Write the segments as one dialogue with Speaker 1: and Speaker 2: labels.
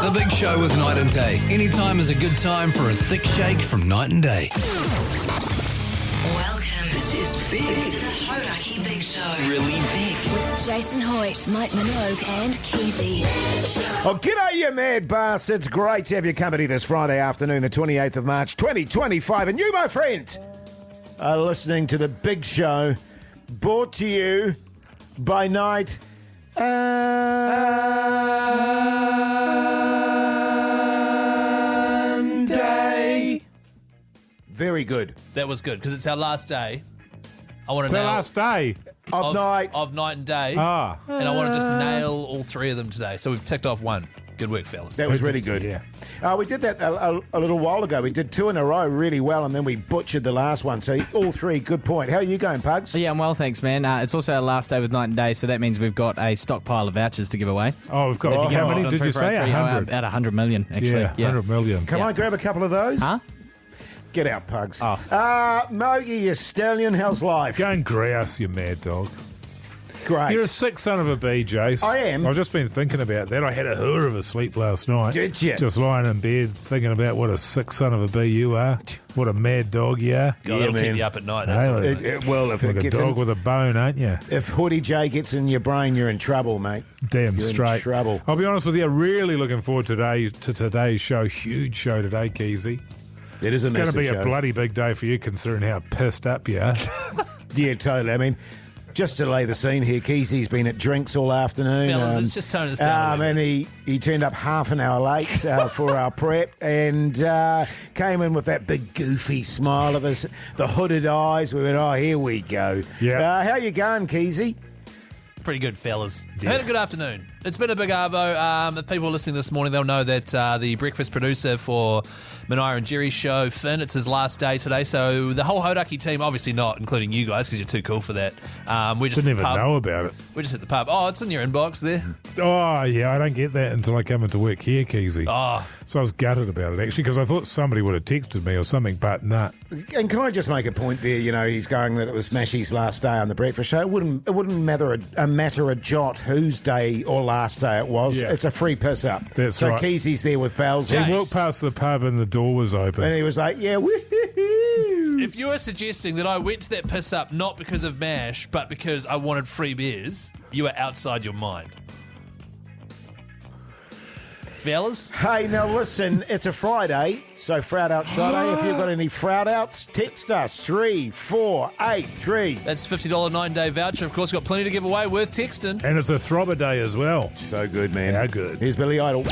Speaker 1: The Big Show with Night and Day. Anytime is a good time for a thick shake from Night and Day.
Speaker 2: Welcome. This is big. To the Hauraki Big Show.
Speaker 3: Really big.
Speaker 2: With Jason Hoyte, Minogue and Keyzie.
Speaker 4: Oh, g'day, you mad bastards. Great to have your company this Friday afternoon, the 28th of March, 2025. And you, my friend, are listening to The Big Show, brought to you by Night and Day. Very good.
Speaker 5: That was good, because it's our last day. I want
Speaker 6: It's
Speaker 5: to
Speaker 6: the
Speaker 5: nail
Speaker 6: last day.
Speaker 4: Of night.
Speaker 5: of night and day,
Speaker 6: Ah.
Speaker 5: and I want to just nail all three of them today. So we've ticked off one. Good work, fellas.
Speaker 4: That was really good.
Speaker 6: Yeah.
Speaker 4: We did that a little while ago. We did two in a row really well, and then we butchered the last one. So all three, good point. How are you going, Pugs?
Speaker 7: Yeah, I'm well, thanks, man. It's also our last day with Night and Day, so that means we've got a stockpile of vouchers to give away.
Speaker 6: Oh, we've got how many did you say? 100.
Speaker 7: About 100 million, actually.
Speaker 6: Yeah, 100 million.
Speaker 4: Can I grab a couple of those?
Speaker 7: Huh?
Speaker 4: Get out, Pugs.
Speaker 7: Oh.
Speaker 4: Mogey, you stallion, how's life?
Speaker 6: Go and grouse, you mad dog.
Speaker 4: Great.
Speaker 6: You're a sick son of a bee, Jase.
Speaker 4: I am.
Speaker 6: I've just been thinking about that. I had a hooer of a sleep last night.
Speaker 4: Did you?
Speaker 6: Just lying in bed thinking about what a sick son of a bee you are. What a mad dog you are.
Speaker 5: God,
Speaker 4: Yeah,
Speaker 5: it'll
Speaker 4: man.
Speaker 5: keep you up at night. That's
Speaker 6: Hey,
Speaker 5: what
Speaker 4: Well, if
Speaker 6: like
Speaker 4: it
Speaker 6: a
Speaker 4: gets
Speaker 6: dog
Speaker 4: in,
Speaker 6: with a bone, ain't you?
Speaker 4: if Hoodie J gets in your brain, you're in trouble, mate.
Speaker 6: Damn
Speaker 4: You're
Speaker 6: straight.
Speaker 4: in trouble.
Speaker 6: I'll be honest with you, really looking forward to today's show. Huge show today, Keyzie.
Speaker 4: It is a
Speaker 6: It's going to
Speaker 4: massive
Speaker 6: be
Speaker 4: show.
Speaker 6: a bloody big day for you, considering how pissed up you are.
Speaker 4: Yeah, totally. I mean, just to lay the scene here, Keyzie's been at drinks all afternoon.
Speaker 5: Fellas, let's just tone this down a little
Speaker 4: And he turned up half an hour late for our prep and came in with that big goofy smile of his, the hooded eyes. We went, oh, here we go.
Speaker 6: Yeah.
Speaker 4: How you going, Keyzie?
Speaker 5: Pretty good, fellas. Had a good afternoon. It's been a big arvo. If people are listening this morning, they'll know that the breakfast producer for Minogue and Jerry's show, Finn, it's his last day today. So the whole Hauraki team, obviously not, including you guys, because you're too cool for that. We're just
Speaker 6: Didn't
Speaker 5: at the
Speaker 6: even
Speaker 5: pub.
Speaker 6: know about it.
Speaker 5: We're just at the pub. Oh, it's in your inbox there.
Speaker 6: Oh, yeah, I don't get that until I come into work here, Keyzie.
Speaker 5: Oh,
Speaker 6: So I was gutted about it, actually, because I thought somebody would have texted me or something, but nah.
Speaker 4: And can I just make a point there? You know, he's going that it was Mashy's last day on the breakfast show. It wouldn't matter a jot whose day or last day it was.
Speaker 6: Yeah.
Speaker 4: It's a free piss up.
Speaker 6: That's
Speaker 4: so
Speaker 6: right.
Speaker 4: Keyzie's there with bells.
Speaker 5: Jase.
Speaker 6: We walked past the pub and the door was open.
Speaker 4: And he was like, yeah, woohoo.
Speaker 5: if you are suggesting that I went to that piss up not because of MASH, but because I wanted free beers, you are outside your mind. Fellas?
Speaker 4: Hey, now listen, it's a Friday, so Frout Out Friday. If you've got any Frout Outs, text us 3483.
Speaker 5: That's $50 9-day voucher. Of course, we've got plenty to give away worth texting.
Speaker 6: And it's a Throbber day as well.
Speaker 4: So good, man.
Speaker 6: How good.
Speaker 4: Here's Billy Idol.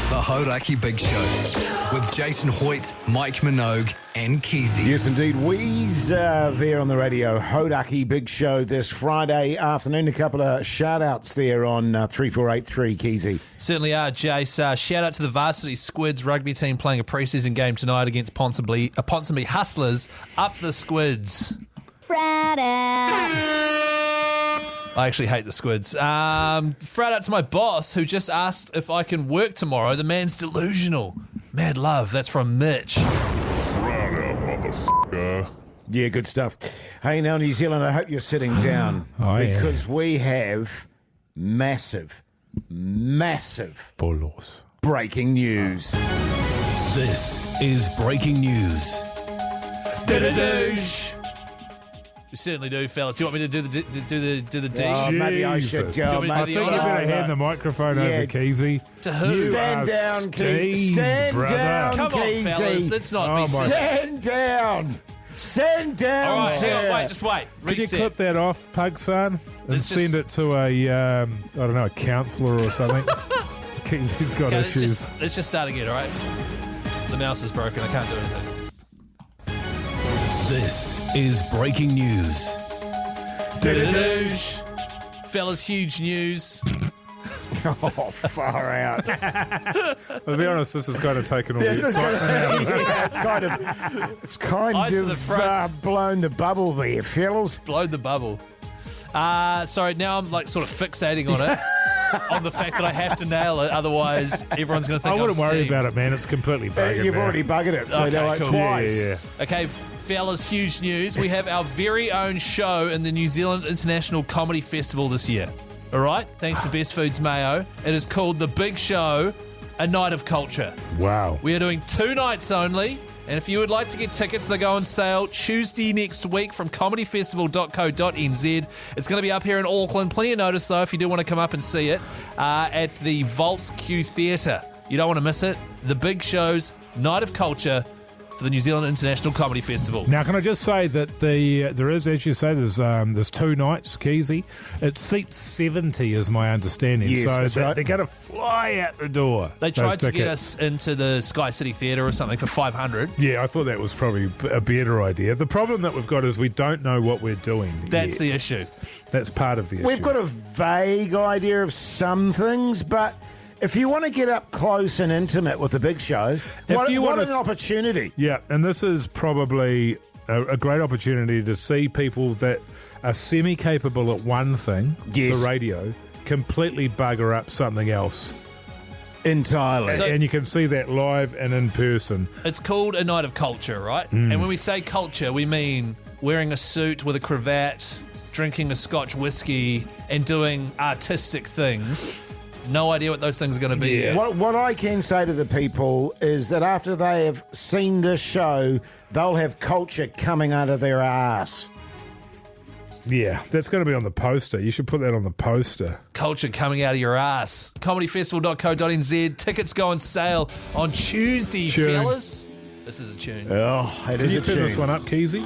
Speaker 1: The Hauraki Big Show with Jason Hoyte, Mike Minogue and Keyzie.
Speaker 4: Yes, indeed. We's there on the Radio Hauraki Big Show this Friday afternoon. A couple of shout-outs there on 3483, Keyzie.
Speaker 5: Certainly are, Jace. Shout out to the Varsity Squids rugby team playing a pre-season game tonight against Ponsonby Hustlers. Up the Squids. I actually hate the Squids. Frat out to my boss who just asked if I can work tomorrow. The man's delusional. Mad love. That's from Mitch.
Speaker 4: Yeah, good stuff. Hey, now, New Zealand, I hope you're sitting down because we have massive
Speaker 6: Bolos.
Speaker 4: breaking news.
Speaker 1: This is breaking news.
Speaker 5: We certainly do, fellas. Do you want me to do the dish?
Speaker 4: Oh, maybe I should
Speaker 6: Jesus.
Speaker 4: go.
Speaker 5: Do you want me to
Speaker 6: I
Speaker 5: do
Speaker 6: think
Speaker 5: the
Speaker 6: you
Speaker 5: honour?
Speaker 6: better hand the microphone over, Keyzie.
Speaker 5: To who?
Speaker 4: Stand down, Keyzie. Stand down,
Speaker 5: Come on,
Speaker 4: Keyzie.
Speaker 5: fellas. Let's not be silly.
Speaker 4: Stand down. Stand down,
Speaker 5: All right,
Speaker 4: sir.
Speaker 5: hang on, wait, just wait.
Speaker 6: Can you
Speaker 5: Reset.
Speaker 6: clip that off, Pug-San, and
Speaker 5: Let's
Speaker 6: send it to a, I don't know, a counsellor or something? Keyzie's got
Speaker 5: Okay,
Speaker 6: issues.
Speaker 5: let's just start again, all right? The mouse is broken. I can't do anything.
Speaker 1: This is breaking news.
Speaker 5: Fellas, huge news.
Speaker 4: Oh, far out.
Speaker 6: I'll be honest, this has kind of taken all the
Speaker 4: This is
Speaker 6: excitement out.
Speaker 4: yeah, it's kind
Speaker 5: Eyes to the
Speaker 4: of
Speaker 5: front.
Speaker 4: blown the bubble there, fellas.
Speaker 5: Blowed the bubble. Sorry, now I'm like sort of fixating on it. On the fact that I have to nail it, otherwise everyone's going to think
Speaker 6: I wouldn't
Speaker 5: I'm
Speaker 6: worry
Speaker 5: steamed.
Speaker 6: about it, man. It's completely buggered
Speaker 4: You've
Speaker 6: now.
Speaker 4: already buggered it, so
Speaker 5: Okay,
Speaker 4: do it
Speaker 5: cool.
Speaker 4: twice.
Speaker 6: Yeah.
Speaker 5: Okay, fellas, huge news. We have our very own show in the New Zealand International Comedy Festival this year. All right? Thanks to Best Foods Mayo. It is called The Big Show. a night of culture.
Speaker 6: Wow.
Speaker 5: We are doing 2 nights only, and if you would like to get tickets, they go on sale Tuesday next week from comedyfestival.co.nz. It's going to be up here in Auckland. Plenty of notice, though, if you do want to come up and see it, at the Vault Q Theatre. You don't want to miss it. The Big Show's Night of Culture for the New Zealand International Comedy Festival.
Speaker 6: Now, can I just say that there is, as you say, there's 2 nights, Keyzie. It seats 70 is my understanding.
Speaker 4: Yes,
Speaker 6: so
Speaker 4: that's right.
Speaker 6: they're going to fly out the door.
Speaker 5: They tried
Speaker 6: those
Speaker 5: to get
Speaker 6: tickets.
Speaker 5: us into the Sky City Theatre or something for $500.
Speaker 6: Yeah, I thought that was probably a better idea. The problem that we've got is we don't know what we're doing.
Speaker 5: That's the
Speaker 6: yet.
Speaker 5: issue.
Speaker 6: That's part of the issue.
Speaker 4: We've got a vague idea of some things, but if you want to get up close and intimate with the Big Show, what an opportunity.
Speaker 6: Yeah, and this is probably a great opportunity to see people that are semi-capable at one thing,
Speaker 4: Yes.
Speaker 6: the radio, completely bugger up something else.
Speaker 4: Entirely.
Speaker 6: And you can see that live and in person.
Speaker 5: It's called a night of culture, right? And when we say culture, we mean wearing a suit with a cravat, drinking a Scotch whiskey, and doing artistic things. No idea what those things are going to be.
Speaker 6: Yeah.
Speaker 4: What I can say to the people is that after they have seen this show, they'll have culture coming out of their ass.
Speaker 6: Yeah, that's going to be on the poster. You should put that on the poster.
Speaker 5: Culture coming out of your ass. Comedyfestival.co.nz. Tickets go on sale on Tuesday,
Speaker 6: Tune.
Speaker 5: fellas. This is a tune.
Speaker 4: Oh, it
Speaker 6: Can
Speaker 4: is
Speaker 6: you
Speaker 4: a
Speaker 6: turn this
Speaker 4: tune.
Speaker 6: one up, Keyzie?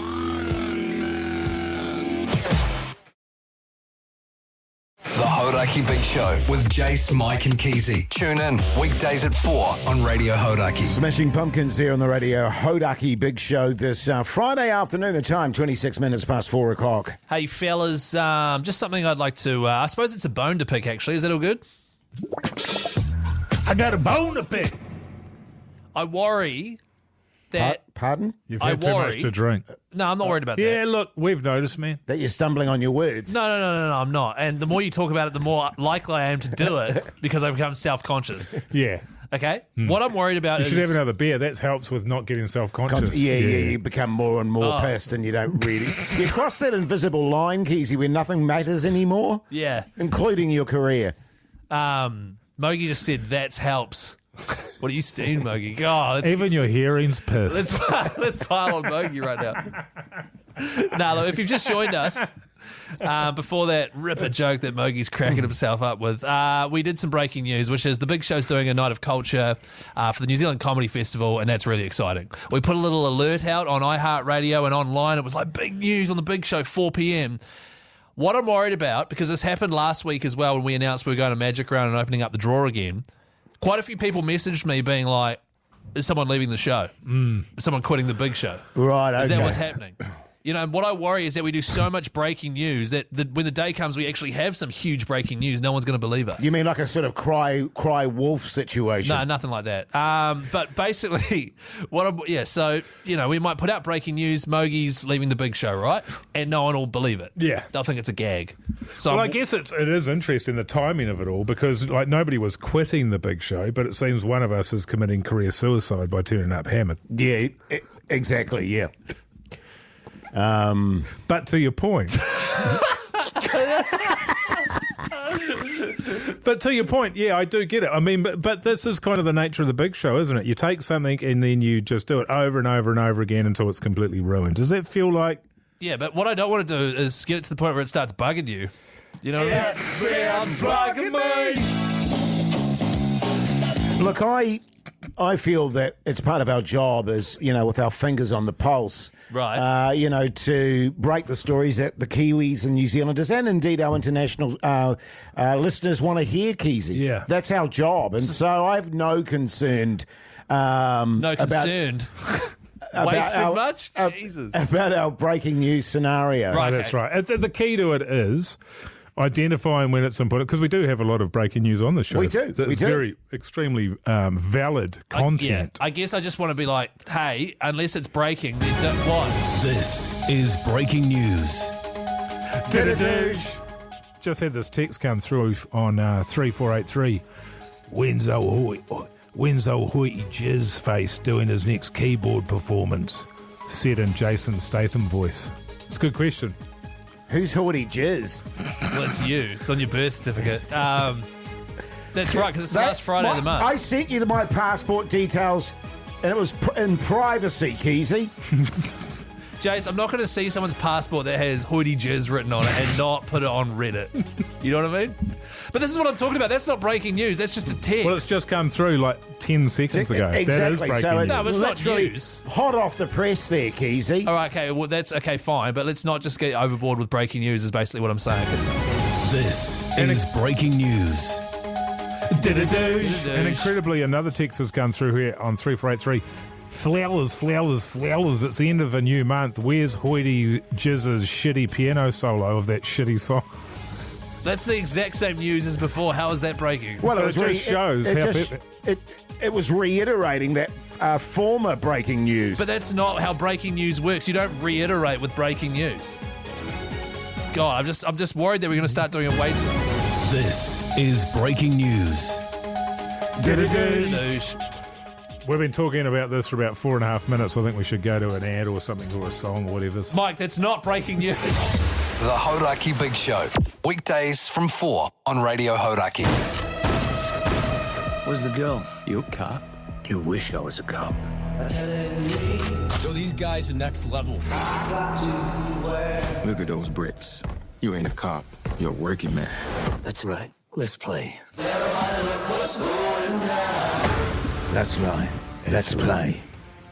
Speaker 1: The Hauraki Big Show with Jase, Mike and Keyzie. Tune in weekdays at 4 on Radio Hauraki.
Speaker 4: Smashing Pumpkins here on the Radio Hauraki Big Show this Friday afternoon. The time, 26 minutes past 4 o'clock.
Speaker 5: Hey, fellas, just something I'd like to... I suppose it's a bone to pick, actually. Is that all good?
Speaker 6: I got a bone to pick.
Speaker 5: I worry that...
Speaker 4: Pardon?
Speaker 6: You've
Speaker 5: I
Speaker 6: had too
Speaker 5: worry-
Speaker 6: much to drink.
Speaker 5: No, I'm not worried about that.
Speaker 6: Yeah, look, we've noticed, man.
Speaker 4: That you're stumbling on your words.
Speaker 5: No, I'm not. And the more you talk about it, the more likely I am to do it because I become self-conscious.
Speaker 6: Yeah.
Speaker 5: Okay? What I'm worried about
Speaker 6: You
Speaker 5: is...
Speaker 6: should have another beer. That helps with not getting self-conscious.
Speaker 4: Yeah, you become more and more pissed and you don't really... You cross that invisible line, Keyzie, where nothing matters anymore,
Speaker 5: Yeah.
Speaker 4: including your career.
Speaker 5: Mogey just said, that helps. What are you steamed, Mogey? God,
Speaker 6: Even your hearing's pissed.
Speaker 5: let's pile on Mogey right now. Now, look, if you've just joined us, before that ripper joke that Mogey's cracking himself up with, we did some breaking news, which is the Big Show's doing a night of culture for the New Zealand Comedy Festival, and that's really exciting. We put a little alert out on iHeartRadio and online. It was like big news on the Big Show, 4 p.m. What I'm worried about, because this happened last week as well when we announced we were going to Magic Round and opening up the draw again, quite a few people messaged me being like, is someone leaving the show? Is someone quitting the Big Show?
Speaker 4: Right, okay.
Speaker 5: Is that what's happening? You know, what I worry is that we do so much breaking news that when the day comes we actually have some huge breaking news, no one's going to believe us.
Speaker 4: You mean like a sort of cry wolf situation?
Speaker 5: No, nothing like that. But basically, so, you know, we might put out breaking news, Mogey's leaving the Big Show, right? And no one will believe it.
Speaker 6: Yeah.
Speaker 5: They'll think it's a gag. So
Speaker 6: Well, I guess it is interesting, the timing of it all, because like nobody was quitting the Big Show, but it seems one of us is committing career suicide by turning up hammered.
Speaker 4: Yeah, exactly, yeah.
Speaker 6: But to your point... But to your point, yeah, I do get it. I mean, but this is kind of the nature of the Big Show, isn't it? You take something and then you just do it over and over and over again until it's completely ruined. Does that feel like...
Speaker 5: Yeah, but what I don't want to do is get it to the point where it starts bugging you. You know what I mean?
Speaker 4: Look, I feel that it's part of our job as, you know, with our fingers on the pulse,
Speaker 5: Right.
Speaker 4: you know, to break the stories that the Kiwis and New Zealanders and indeed our international listeners want to hear, Keyzie.
Speaker 6: Yeah.
Speaker 4: That's our job. And so I have no concern.
Speaker 5: No concerned. Wasted much? Jesus.
Speaker 4: About our breaking news scenario.
Speaker 5: Right.
Speaker 6: Oh, that's right. The key to it is identifying when it's important, because we do have a lot of breaking news on the show.
Speaker 4: We do.
Speaker 6: It's
Speaker 4: We do.
Speaker 6: very, extremely valid content.
Speaker 5: I guess I just want to be like, hey, unless it's breaking, then what?
Speaker 1: This is breaking news.
Speaker 6: Just had this text come through on 3483. When's old Hoyte Jizz Face doing his next keyboard performance? Said in Jason Statham voice. It's a good question.
Speaker 4: Who's Hoyte Jizz?
Speaker 5: Well, it's you. It's on your birth certificate. That's right, because it's the last Friday of the month.
Speaker 4: I sent you my passport details, and it was in privacy, Keyzie.
Speaker 5: Jase, I'm not going to see someone's passport that has Hoyte Jizz written on it and not put it on Reddit. You know what I mean? But this is what I'm talking about. That's not breaking news. That's just a text.
Speaker 6: Well, it's just come through like 10 seconds ago.
Speaker 4: Exactly.
Speaker 6: That is breaking
Speaker 4: So
Speaker 6: news.
Speaker 4: it's
Speaker 5: No, but it's not
Speaker 4: literally
Speaker 5: news.
Speaker 4: hot off the press there, Keyzie.
Speaker 5: All right, okay, well, that's okay, fine. But let's not just get overboard with breaking news, is basically what I'm saying.
Speaker 1: This is breaking news.
Speaker 6: And incredibly, another text has come through here on 3483. Flowers, flowers, flowers. It's the end of a new month. Where's Hoyte Jizz's shitty piano solo of that shitty song?
Speaker 5: That's the exact same news as before. How is that breaking?
Speaker 4: Well,
Speaker 6: It just shows how
Speaker 4: it was reiterating that former breaking news.
Speaker 5: But that's not how breaking news works. You don't reiterate with breaking news. God, I'm just worried that we're going to start doing it way too.
Speaker 1: This is breaking news.
Speaker 6: We've been talking about this for about 4.5 minutes. I think we should go to an ad or something, or a song or whatever.
Speaker 5: Mike, that's not breaking news.
Speaker 1: The Hauraki Big Show. Weekdays from 4 on Radio Hauraki.
Speaker 3: Where's the girl? You a cop? You wish I was a cop.
Speaker 8: So these guys are next level.
Speaker 9: Look at those bricks. You ain't a cop. You're a working man.
Speaker 3: That's right. Let's play.
Speaker 4: That's right. Let's play.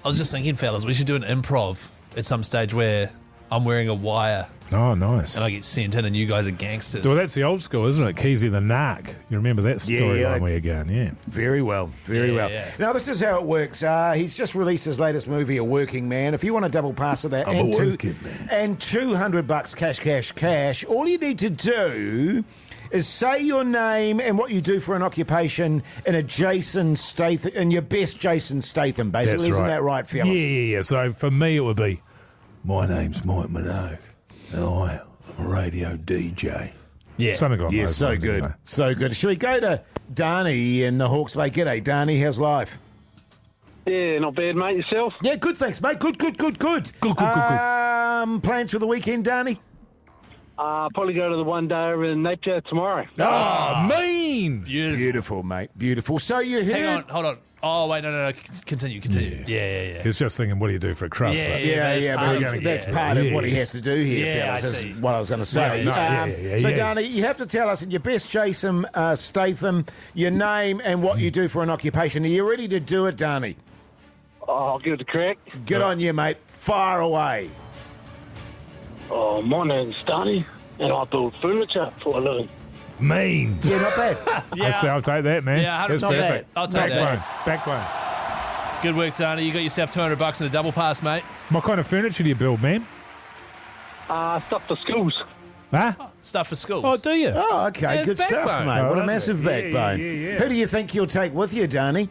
Speaker 5: I was just thinking, fellas, we should do an improv at some stage where I'm wearing a wire
Speaker 6: Oh, nice.
Speaker 5: and I get sent in and you guys are gangsters.
Speaker 6: Well, that's the old school, isn't it? Keyzie the Narc. You remember that storyline
Speaker 4: Yeah.
Speaker 6: where you're going, yeah.
Speaker 4: Very well, very well.
Speaker 5: Yeah.
Speaker 4: Now, this is how it works. He's just released his latest movie, A Working Man. If you want a double pass of that
Speaker 6: I'm
Speaker 4: and
Speaker 6: a working man.
Speaker 4: and $200 cash, all you need to do is say your name and what you do for an occupation in a Jason Statham, in your best Jason Statham, basically.
Speaker 6: That's
Speaker 4: Isn't
Speaker 6: right.
Speaker 4: that right, fellas?
Speaker 6: Yeah. So for me, it would be, my name's Mike Minogue, and I'm a radio DJ.
Speaker 5: Yeah.
Speaker 6: Something like that.
Speaker 4: Yeah, so good. So good. Shall we go to Darnie in the Hawke's Bay? G'day, Darnie. How's life?
Speaker 10: Yeah, not bad, mate. Yourself?
Speaker 4: Yeah, good, thanks, mate. Good. Good. Plans for the weekend, Darnie?
Speaker 10: Probably go to the one day over in Napier tomorrow.
Speaker 6: Oh, mean!
Speaker 4: Beautiful, mate. Beautiful. So you heard...
Speaker 5: Hang on, hold on. Oh, wait, no. Continue. Yeah.
Speaker 6: He's just thinking, what do you do for a crust?
Speaker 5: Yeah,
Speaker 6: but-
Speaker 4: That's part of what he has to do here,
Speaker 5: Yeah,
Speaker 4: fellas.
Speaker 5: I
Speaker 4: Is
Speaker 5: see.
Speaker 4: what I was going to say. So, Darnie, you have to tell us in your best Jason Statham, your name and what you do for an occupation. Are you ready to do it, Darnie?
Speaker 10: I'll give it a crack.
Speaker 4: Good on you, mate. Fire away.
Speaker 10: Oh, my name's Donnie, and I build furniture for a living.
Speaker 6: Mean!
Speaker 4: Yeah, not bad.
Speaker 6: I'll take that, man.
Speaker 5: Yeah,
Speaker 6: That's
Speaker 5: not bad.
Speaker 6: perfect.
Speaker 5: I'll take that.
Speaker 6: Backbone.
Speaker 5: Good work, Darnie. You got yourself $200 and a double pass, mate.
Speaker 6: What kind of furniture do you build, man?
Speaker 10: Stuff for schools.
Speaker 6: Huh?
Speaker 5: Stuff for schools.
Speaker 6: Oh, do you?
Speaker 4: Oh, okay.
Speaker 5: Yeah,
Speaker 4: Good
Speaker 5: it's
Speaker 4: stuff,
Speaker 5: backbone.
Speaker 4: mate.
Speaker 6: Oh,
Speaker 4: What a
Speaker 6: lovely.
Speaker 4: massive
Speaker 6: Yeah,
Speaker 4: backbone.
Speaker 6: yeah.
Speaker 4: Who do you think you'll take with you, Darnie?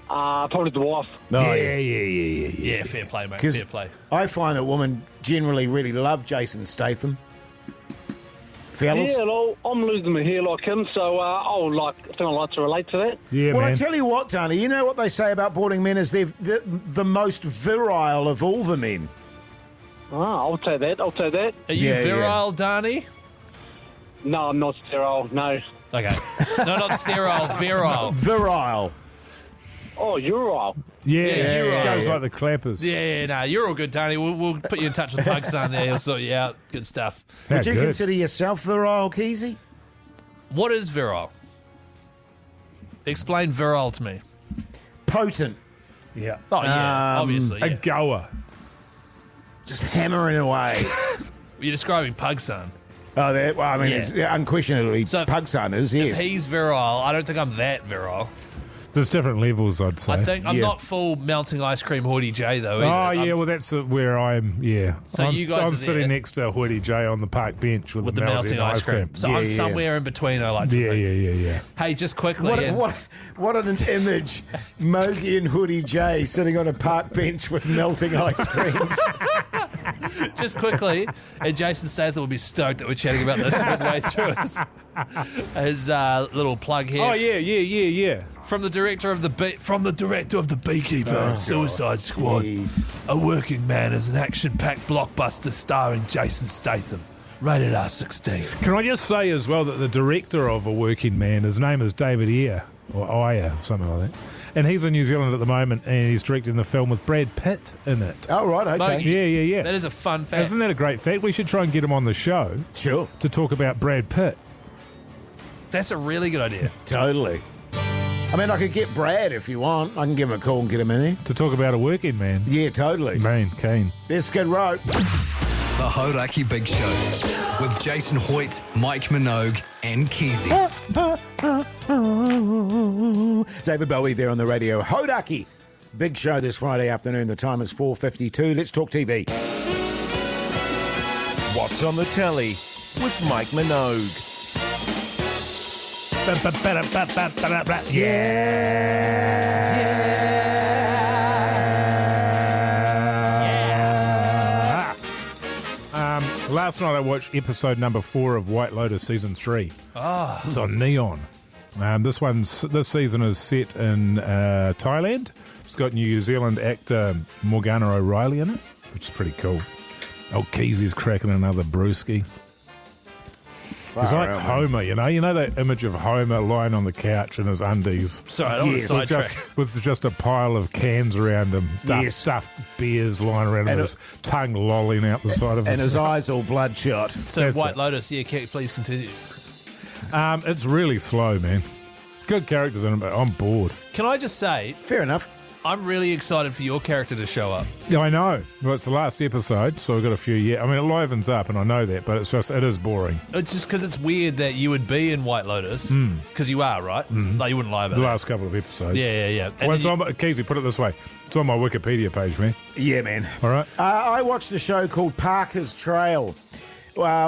Speaker 10: Probably the wife.
Speaker 4: Oh,
Speaker 5: Yeah, fair play, mate.
Speaker 4: 'Cause
Speaker 5: Fair play.
Speaker 4: I find that women generally really love Jason Statham. Fellas?
Speaker 10: Yeah, and I'm losing my hair like him, so I'd like to relate to that.
Speaker 6: Yeah,
Speaker 4: Well,
Speaker 6: man.
Speaker 4: I tell you what, Darnie, you know what they say about boarding men is they're the most virile of all the men.
Speaker 10: I'll take that.
Speaker 5: Are you
Speaker 4: Yeah,
Speaker 5: virile, Darnie?
Speaker 10: No, I'm not sterile, no.
Speaker 5: Okay. No, not sterile, virile.
Speaker 4: Virile.
Speaker 10: Oh, you're right.
Speaker 6: yeah,
Speaker 5: you're
Speaker 6: it
Speaker 5: right.
Speaker 6: goes like the clappers.
Speaker 5: Yeah, no, you're all good, Darnie. We'll put you in touch with Pug-San there. He'll sort you out. Good stuff.
Speaker 6: How
Speaker 4: Would you
Speaker 6: good.
Speaker 4: consider yourself virile, Keyzie?
Speaker 5: What is virile? Explain virile to me.
Speaker 4: Potent.
Speaker 6: Yeah.
Speaker 5: Oh, yeah, obviously.
Speaker 6: A
Speaker 5: Yeah.
Speaker 6: goer.
Speaker 4: Just hammering away.
Speaker 5: You're describing Pug-San.
Speaker 4: Oh, that, well, I mean,
Speaker 5: Yeah.
Speaker 4: it's unquestionably
Speaker 5: So if-
Speaker 4: Pug-San is,
Speaker 5: If
Speaker 4: yes.
Speaker 5: he's virile, I don't think I'm that virile.
Speaker 6: There's different levels, I'd say.
Speaker 5: I think I'm
Speaker 4: Yeah.
Speaker 5: not full melting ice cream Hoyte J, though.
Speaker 6: Oh,
Speaker 5: either.
Speaker 6: yeah,
Speaker 5: I'm
Speaker 6: well, that's where I'm, yeah.
Speaker 5: So you guys
Speaker 6: I'm
Speaker 5: are
Speaker 6: sitting
Speaker 5: there.
Speaker 6: next to Hoyte J on the park bench with
Speaker 5: with the melting ice cream. So
Speaker 4: Yeah,
Speaker 5: I'm
Speaker 4: yeah.
Speaker 5: somewhere in between, I like to
Speaker 6: Yeah,
Speaker 5: think.
Speaker 6: yeah.
Speaker 5: Hey, just quickly. and-
Speaker 4: What an image. Mogey and Hoodie J sitting on a park bench with melting ice creams.
Speaker 5: Just quickly, and Jason Statham will be stoked that we're chatting about this midway through his little plug here.
Speaker 6: Oh, yeah.
Speaker 5: From the director of the Beekeeper and Suicide Squad.
Speaker 4: Jeez.
Speaker 5: A Working Man is an action-packed blockbuster starring Jason Statham. Rated R16.
Speaker 6: Can I just say as well that the director of A Working Man, his name is David Ayer, or Ayer, something like that. And he's in New Zealand at the moment, and he's directing the film with Brad Pitt in it.
Speaker 4: Oh, right, okay.
Speaker 6: Yeah.
Speaker 5: That is a fun fact.
Speaker 6: Isn't that a great fact? We should try and get him on the show.
Speaker 4: Sure.
Speaker 6: To talk about Brad Pitt.
Speaker 5: That's a really good idea.
Speaker 4: Totally. I mean, I could get Brad if you want. I can give him a call and get him in here.
Speaker 6: To talk about A Working Man.
Speaker 4: Yeah, totally.
Speaker 6: Man, keen.
Speaker 4: Let's get right.
Speaker 1: The Hauraki Big Show with Jason Hoyte, Mike Minogue, and Keyzie.
Speaker 4: David Bowie there on the Radio Hauraki Big Show this Friday afternoon. The time is 4:52. Let's talk TV.
Speaker 11: What's on the telly with Mike Minogue?
Speaker 6: Last night I watched episode number 4 of White Lotus season 3.
Speaker 5: Oh.
Speaker 6: It's on Neon. This season is set in Thailand. It's got New Zealand actor Morgana O'Reilly in it, which is pretty cool. Oh, Keizie's cracking another brewski. He's like Homer, you know that image of Homer lying on the couch in his undies.
Speaker 5: Sorry, I don't want to sidetrack.
Speaker 6: With just a pile of cans around him, stuffed beers lying around him, his tongue lolling out the side of his mouth.
Speaker 4: And his eyes all bloodshot.
Speaker 5: So
Speaker 6: That's
Speaker 5: White
Speaker 6: it.
Speaker 5: Lotus, please continue.
Speaker 6: It's really slow, man. Good characters in it, but I'm bored.
Speaker 5: Can I just say,
Speaker 4: Fair enough.
Speaker 5: I'm really excited for your character to show up.
Speaker 6: Yeah, I know. Well, it's the last episode, so I've got a few yet. I mean, it livens up, and I know that, but it is boring.
Speaker 5: It's just because it's weird that you would be in White Lotus, because you are, right? Like, you wouldn't lie about
Speaker 6: The
Speaker 5: that.
Speaker 6: last couple of episodes.
Speaker 5: Yeah. And
Speaker 6: Well, it's
Speaker 5: then
Speaker 6: on, Keyzie, put it this way. It's on my Wikipedia page, man.
Speaker 4: Yeah, man.
Speaker 6: All right?
Speaker 4: I watched a show called Parker's Trail,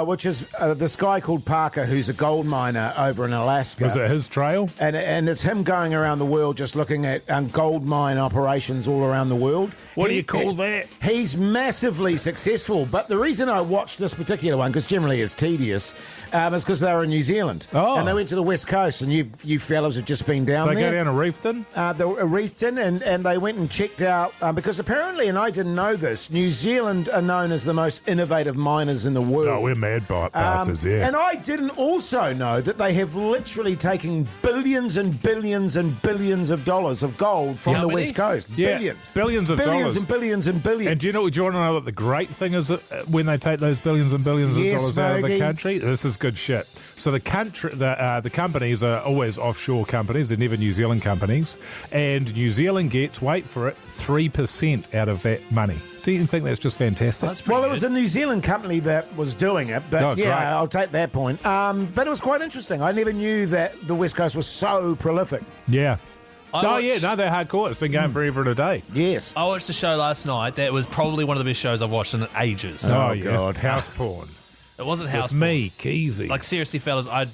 Speaker 4: which is this guy called Parker who's a gold miner over in Alaska.
Speaker 6: Was it his trail?
Speaker 4: And it's him going around the world just looking at gold mine operations all around the world.
Speaker 6: What do you call that?
Speaker 4: He's massively successful, but the reason I watched this particular one, because generally it's tedious, is because they were in New Zealand.
Speaker 6: Oh.
Speaker 4: And they went to the West Coast, and you fellas have just been down
Speaker 6: They
Speaker 4: there.
Speaker 6: go down to Reefton?
Speaker 4: Reefton, and they went and checked out, because apparently, and I didn't know this, New Zealand are known as the most innovative miners in the world.
Speaker 6: Oh, we're mad bastards, yeah.
Speaker 4: And I didn't also know that they have literally taken billions and billions and billions of dollars of gold from the West Coast.
Speaker 6: Yeah,
Speaker 4: Billions.
Speaker 6: billions of dollars.
Speaker 4: And billions and billions.
Speaker 6: And do you want to know what the great thing is when they take those billions and billions of dollars out of the
Speaker 4: Mogey.
Speaker 6: country? This is good shit. So the companies are always offshore companies. They're never New Zealand companies. And New Zealand gets, wait for it, 3% out of that money. Do you think that's just fantastic?
Speaker 4: Well, it was a New Zealand company that was doing it, but
Speaker 6: great.
Speaker 4: I'll take that point. But it was quite interesting. I never knew that the West Coast was so prolific.
Speaker 6: Yeah.
Speaker 5: they're
Speaker 6: hardcore. It's been going forever and a day.
Speaker 4: Yes.
Speaker 5: I watched a show last night that was probably one of the best shows I've watched in ages.
Speaker 6: Oh, yeah. God. House porn.
Speaker 5: It wasn't house
Speaker 6: With
Speaker 5: porn.
Speaker 6: me, Keyzie.
Speaker 5: Like, seriously, fellas, I'd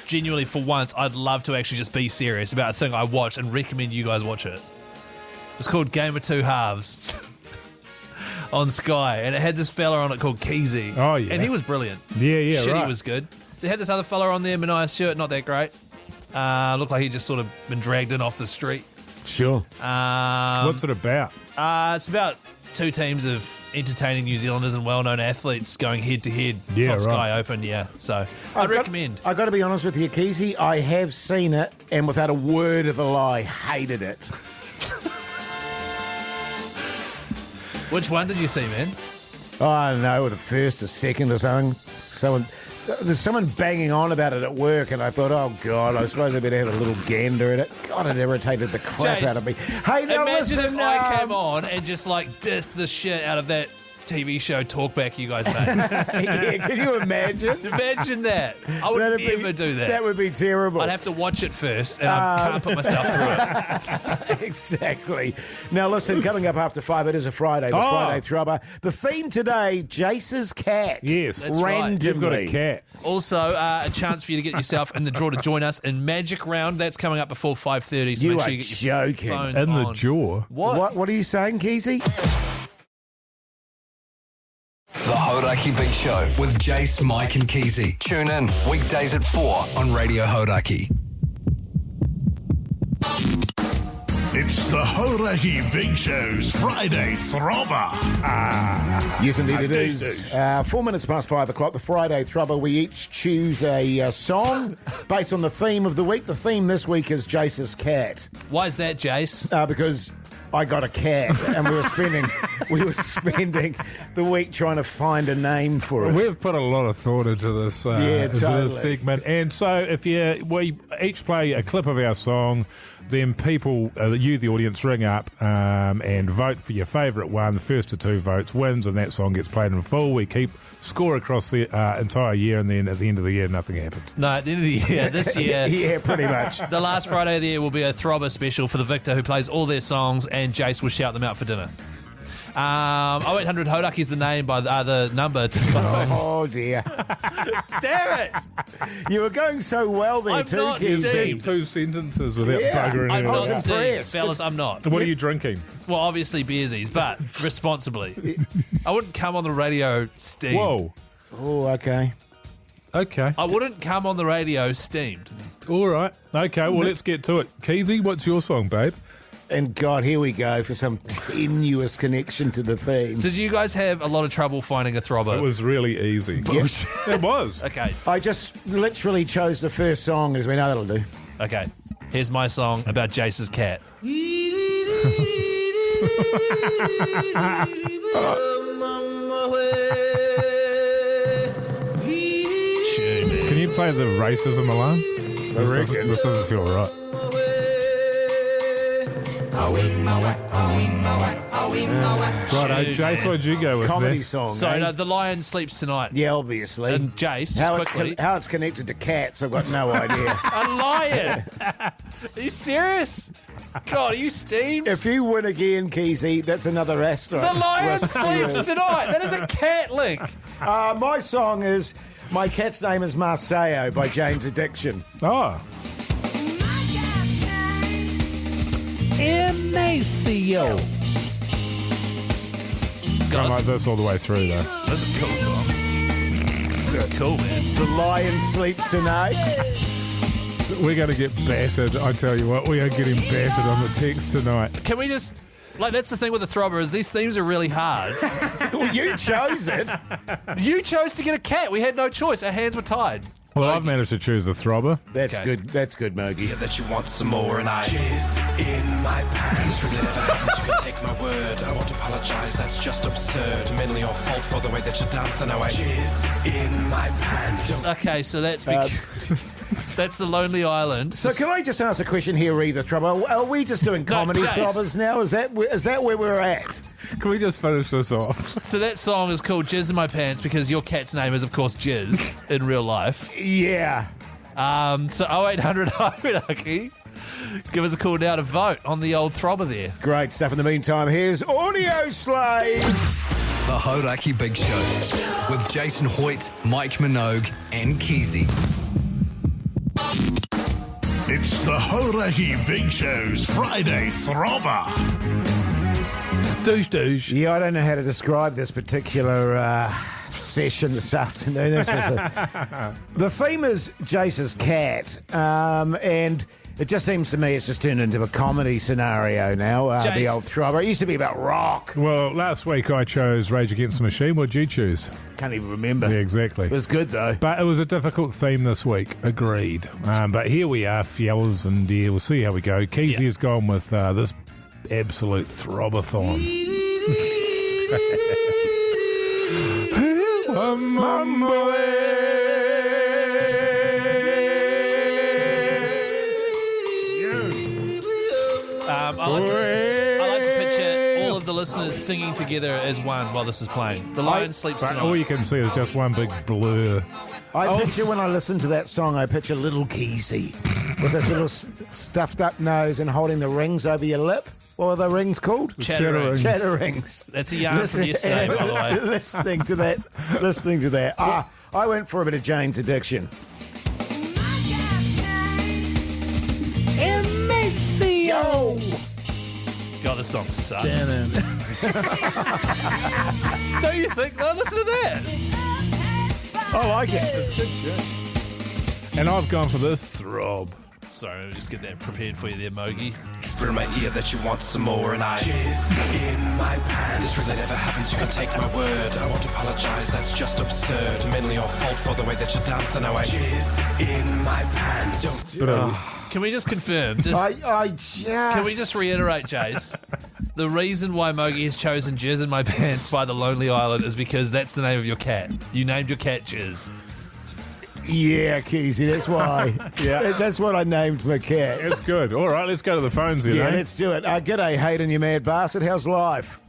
Speaker 5: genuinely, for once, I'd love to actually just be serious about a thing I watched and recommend you guys watch it. It's called Game of Two Halves on Sky, and it had this fella on it called Keyzie.
Speaker 6: Oh, yeah.
Speaker 5: And he was brilliant.
Speaker 6: Yeah,
Speaker 5: Shitty
Speaker 6: right.
Speaker 5: was good. They had this other fella on there, Miniah Stewart, not that great. Looked like he'd just sort of been dragged in off the street.
Speaker 4: Sure.
Speaker 6: What's it about?
Speaker 5: It's about two teams of entertaining New Zealanders and well-known athletes going head-to-head. It's
Speaker 6: Yeah,
Speaker 5: on Sky
Speaker 6: right.
Speaker 5: Open, yeah. So I'd recommend.
Speaker 4: I got to be honest with you, Keyzie. I have seen it, and without a word of a lie, hated it.
Speaker 5: Which one did you see, man?
Speaker 4: Oh, I don't know, the first or second or something. There's someone banging on about it at work, and I thought, oh, God, I suppose I better have a little gander at it. God, it irritated the crap
Speaker 5: Jase,
Speaker 4: out of me. Hey, now
Speaker 5: imagine
Speaker 4: listen,
Speaker 5: if I came on and just, like, dissed the shit out of that TV show talkback you guys made.
Speaker 4: Yeah, can you imagine?
Speaker 5: Imagine that. I would never do that.
Speaker 4: That would be terrible.
Speaker 5: I'd have to watch it first, and I can't put myself through it.
Speaker 4: Exactly. Now, listen, coming up after 5, it is a Friday, the Friday Throbber. The theme today, Jase's cat.
Speaker 6: Yes.
Speaker 5: That's right.
Speaker 4: Randomly.
Speaker 6: You've got a cat.
Speaker 5: Also, a chance for you to get yourself in the draw to join us in Magic Round. That's coming up before 5:30, so
Speaker 4: You
Speaker 5: make sure
Speaker 4: are
Speaker 5: you get your
Speaker 4: joking.
Speaker 5: phones
Speaker 6: In the
Speaker 5: on.
Speaker 6: jaw.
Speaker 4: What are you saying, Keyzie?
Speaker 1: The Hauraki Big Show with Jase, Mike and Keyzie. Tune in weekdays at 4 on Radio Hauraki.
Speaker 11: It's
Speaker 12: the Hauraki Big Show's Friday Throbber.
Speaker 4: Yes, indeed it is. 4 minutes past 5 o'clock, the Friday Throbber. We each choose a song based on the theme of the week. The theme this week is Jase's cat.
Speaker 5: Why is that, Jase?
Speaker 4: Because I got a cat, and we were spending the week trying to find a name for it.
Speaker 6: We've put a lot of thought into this, into this segment, and so if we each play a clip of our song, then people, you the audience, ring up and vote for your favourite one. The first to two votes wins, and that song gets played in full. We keep score across the entire year, and then at the end of the year, nothing happens.
Speaker 5: No, at the end of the year, this year...
Speaker 4: yeah, pretty much.
Speaker 5: The last Friday of the year will be a Throbber special for the victor who plays all their songs, and Jase will shout them out for dinner. 0800 Hauraki is the name by the number to vote.
Speaker 4: Oh dear.
Speaker 5: Damn it!
Speaker 4: You were going so well there,
Speaker 5: I'm not
Speaker 4: Keyzie.
Speaker 6: Two sentences without buggering
Speaker 5: I'm
Speaker 6: anyone
Speaker 5: not
Speaker 6: else.
Speaker 5: Steve. Fellas, I'm not.
Speaker 6: What are you drinking?
Speaker 5: Well, obviously beersies, but responsibly. I wouldn't come on the radio steamed.
Speaker 6: Whoa.
Speaker 4: Oh, okay.
Speaker 6: Okay.
Speaker 5: I wouldn't come on the radio steamed.
Speaker 6: All right. Okay, well, let's get to it. Keyzie, what's your song, babe?
Speaker 4: And God, here we go for some tenuous connection to the theme.
Speaker 5: Did you guys have a lot of trouble finding a Throbber?
Speaker 6: It was really easy.
Speaker 4: Yes.
Speaker 6: It was.
Speaker 5: Okay.
Speaker 4: I just literally chose the first song, as we know that'll do.
Speaker 5: Okay. Here's my song about Jase's cat.
Speaker 6: Can you play the racism alarm? This doesn't feel right. Right, Jase, what'd you go with?
Speaker 4: Comedy
Speaker 6: man?
Speaker 4: song.
Speaker 5: So,
Speaker 4: eh?
Speaker 5: no, The Lion Sleeps Tonight.
Speaker 4: Yeah, obviously.
Speaker 5: And Jase, just quickly.
Speaker 4: How it's connected to cats, I've got no idea.
Speaker 5: A lion! Are you serious? God, are you steamed?
Speaker 4: If you win again, Keyzie, that's another asterisk.
Speaker 5: The Lion Sleeps Tonight! That is a cat link!
Speaker 4: My song is My Cat's Name is Marceo by Jane's Addiction.
Speaker 6: Oh.
Speaker 5: M-A-C-O.
Speaker 6: Kind of like this all the way through, though.
Speaker 5: That's a cool song. This is cool, man.
Speaker 4: The Lion Sleeps Tonight.
Speaker 6: We're going to get battered, I tell you what. We are getting battered on the text tonight.
Speaker 5: Can we just... Like, that's the thing with the Throbber, is these themes are really hard.
Speaker 4: Well, you chose it.
Speaker 5: You chose to get a cat. We had no choice. Our hands were tied.
Speaker 6: Well, I've managed to choose the Throbber.
Speaker 4: That's good. That's good, Mogey.
Speaker 13: Yeah, that you want some more, and I jizz in my pants. This really never happens. You can take my word. I won't apologize. That's just absurd. Mainly your fault for the way that you dance. I know I jizz in my pants.
Speaker 5: Okay, so that's that's the Lonely Island.
Speaker 4: So can I just ask a question here, Either Throbber? Are we just doing comedy
Speaker 5: Jase.
Speaker 4: Throbbers now? Is that where we're at?
Speaker 6: Can we just finish this off?
Speaker 5: So that song is called Jizz in My Pants because your cat's name is, of course, Jizz in real life.
Speaker 4: Yeah.
Speaker 5: So 0800 Hauraki. Give us a call now to vote on the old Throbber there.
Speaker 4: Great stuff. In the meantime, here's Audio Slave.
Speaker 1: The Hauraki Big Show with Jason Hoyte, Mike Minogue, and Keyzie.
Speaker 12: It's the Hauraki Big Show's Friday Throbber.
Speaker 6: Douche.
Speaker 4: Yeah, I don't know how to describe this particular session this afternoon. The theme is Jase's cat, and it just seems to me it's just turned into a comedy scenario now, the old Throbber. It used to be about rock.
Speaker 6: Well, last week I chose Rage Against the Machine. What did you choose?
Speaker 4: Can't even remember.
Speaker 6: Yeah, exactly.
Speaker 4: It was good, though.
Speaker 6: But it was a difficult theme this week. Agreed. But here we are, fellas, and we'll see how we go. Keyzie has gone with this absolute throbber-thon.
Speaker 5: I like to picture all of the listeners singing together as one while this is playing. The Lion Sleeps
Speaker 6: But
Speaker 5: Tonight.
Speaker 6: all you can see is just one big blur.
Speaker 4: I picture when I listen to that song, I picture little Keyzie with his little stuffed up nose and holding the rings over your lip. What are the rings called?
Speaker 5: Chatterings.
Speaker 4: Chatterings.
Speaker 5: That's a yarn from yesterday, by the way.
Speaker 4: Listening to that. I went for a bit of Jane's Addiction.
Speaker 5: M-A-C-O. God, this song sucks. Don't you think? No, listen to that.
Speaker 4: I like it. It's a good tune.
Speaker 6: And I've gone for this throb.
Speaker 5: Sorry, I'll just get that prepared for you there, Mogey.
Speaker 13: Whisper in my ear that you want some more, and I jizz in my pants. This really never happens, you can take my word. I won't apologize, that's just absurd. Mainly your fault for the way that you dance, and now I jizz in my pants.
Speaker 5: Can we just confirm? Can we just reiterate, Jase? The reason why Mogey has chosen Jizz in My Pants by the Lonely Island is because that's the name of your cat. You named your cat Jizz.
Speaker 4: Yeah, Keyzie, that's why. That's what I named my cat.
Speaker 6: It's good. All right, let's go to the phones here.
Speaker 4: Yeah, let's do it. G'day, Hayden, you mad bastard. How's life?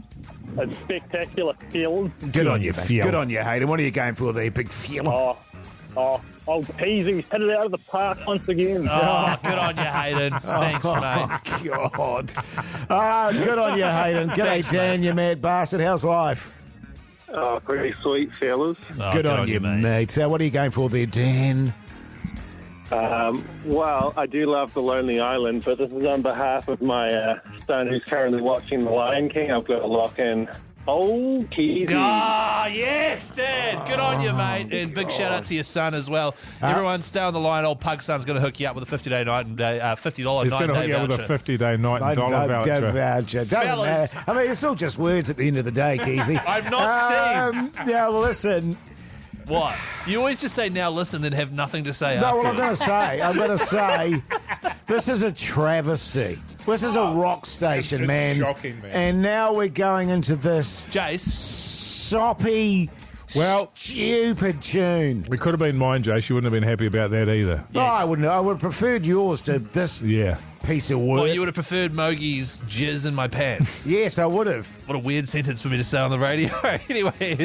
Speaker 10: It's spectacular, feeling.
Speaker 4: Good on you, mate. Good on you, Hayden. What are you going for there, big fella?
Speaker 10: Old Keyzie hit it out of the park once again.
Speaker 5: Oh, good on you, Hayden. Thanks, mate.
Speaker 4: God. Good on you, Hayden. G'day,
Speaker 5: Thanks,
Speaker 4: Dan, you mad bastard. How's life?
Speaker 10: Oh, pretty sweet, fellas.
Speaker 4: Good on you, mate. So what are you going for there, Dan?
Speaker 10: Well, I do love the Lonely Island, but this is on behalf of my son who's currently watching The Lion King. I've got to lock in Old Keyzie.
Speaker 5: Ah, yes, Dad. Good on you, mate. And big shout out to your son as well. Everyone stay on the line. Old Pug-San's going to hook you up with a $50 night and day, $50
Speaker 6: He's
Speaker 5: night and day
Speaker 6: going to hook you up with a $50 night and dollar voucher.
Speaker 4: Doesn't matter. I mean, it's all just words at the end of the day, Keyzie.
Speaker 5: I'm not Steve.
Speaker 4: Yeah, well, listen.
Speaker 5: What? You always just say, now listen, then have nothing to say after.
Speaker 4: No, what I'm going to say, this is a travesty. This is a rock station, man.
Speaker 6: Shocking, man.
Speaker 4: And now we're going into this
Speaker 5: Jase,
Speaker 4: soppy, stupid tune.
Speaker 6: It could have been mine, Jase. You wouldn't have been happy about that either.
Speaker 4: No, I wouldn't. I would have preferred yours to this piece of work.
Speaker 5: Well, you would have preferred Mogey's Jizz in My Pants.
Speaker 4: Yes, I would have.
Speaker 5: What a weird sentence for me to say on the radio. Anyway,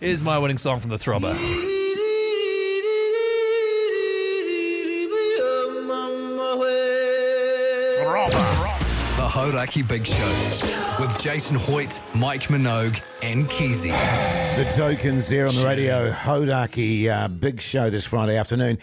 Speaker 5: here's my winning song from the Throbber.
Speaker 1: The Hauraki Big Show with Jason Hoyte, Mike Minogue, and Keyzie.
Speaker 4: The tokens there on the Radio Hauraki Big Show this Friday afternoon.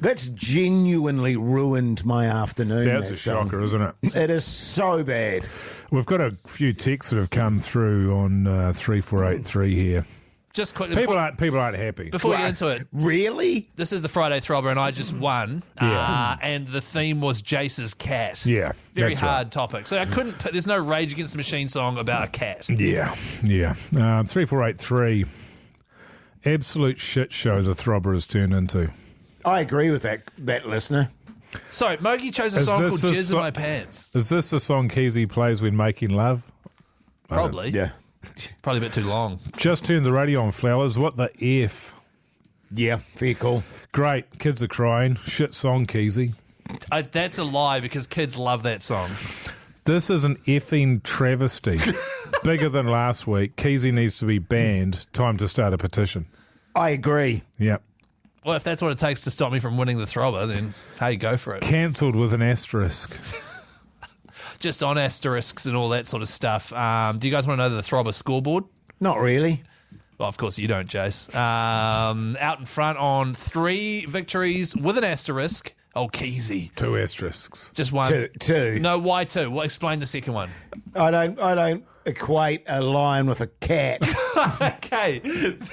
Speaker 4: That's genuinely ruined my afternoon.
Speaker 6: That's a shocker, isn't it?
Speaker 4: It is so bad.
Speaker 6: We've got a few texts that have come through on 3483 here.
Speaker 5: Just quickly,
Speaker 6: people aren't happy.
Speaker 5: Before we get into it,
Speaker 4: really,
Speaker 5: this is the Friday Throbber, and I just won. And the theme was Jase's cat.
Speaker 6: Yeah,
Speaker 5: very hard topic. So I couldn't. There's no Rage Against the Machine song about a cat.
Speaker 6: Yeah. 3483. Absolute shit show the Throbber has turned into.
Speaker 4: I agree with that listener.
Speaker 5: Sorry, Mogey chose a song called Jizz in My Pants.
Speaker 6: Is this the song Keyzie plays when making love?
Speaker 5: Probably.
Speaker 4: Yeah.
Speaker 5: Probably a bit too long.
Speaker 6: Just turned the radio on, Flowers. What the F?
Speaker 4: Yeah, very cool.
Speaker 6: Great. Kids are crying. Shit song, Keyzie.
Speaker 5: That's a lie because kids love that song.
Speaker 6: This is an effing travesty. Bigger than last week. Keyzie needs to be banned. Time to start a petition.
Speaker 4: I agree.
Speaker 6: Yep.
Speaker 5: Well, if that's what it takes to stop me from winning the Throbber, then hey, go for it.
Speaker 6: Cancelled with an asterisk.
Speaker 5: Just on asterisks and all that sort of stuff. Do you guys want to know the Throbber scoreboard?
Speaker 4: Not really.
Speaker 5: Well, of course you don't, Jase. Out in front on 3 victories with an asterisk. Oh, Keyzie.
Speaker 6: 2 asterisks.
Speaker 5: Just one.
Speaker 4: Two.
Speaker 5: No, why 2? Well, explain the second one.
Speaker 4: I don't equate a lion with a cat.
Speaker 5: Okay,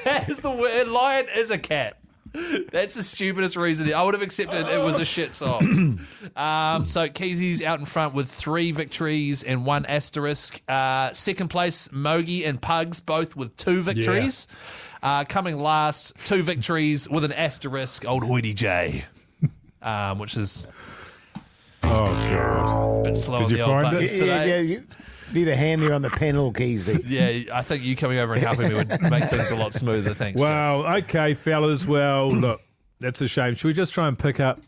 Speaker 5: that is the word. Lion is a cat. That's the stupidest reason. I would have accepted it was a shit song. So Keyzie's out in front with 3 victories and 1 asterisk. Second place, Mogey and Pugs, both with 2 victories. Yeah. Coming last, 2 victories with an asterisk, Old Mooogey J, which is
Speaker 6: God,
Speaker 5: a bit slow
Speaker 6: Did
Speaker 5: on
Speaker 6: you
Speaker 5: the old
Speaker 6: find
Speaker 5: buttons
Speaker 6: it?
Speaker 5: today.
Speaker 4: Yeah, you need a hand there on the panel, Keyzie.
Speaker 5: Yeah, I think you coming over and helping me would make things a lot smoother. Thanks.
Speaker 6: Well, okay, fellas. Well, look, that's a shame. Should we just try and pick up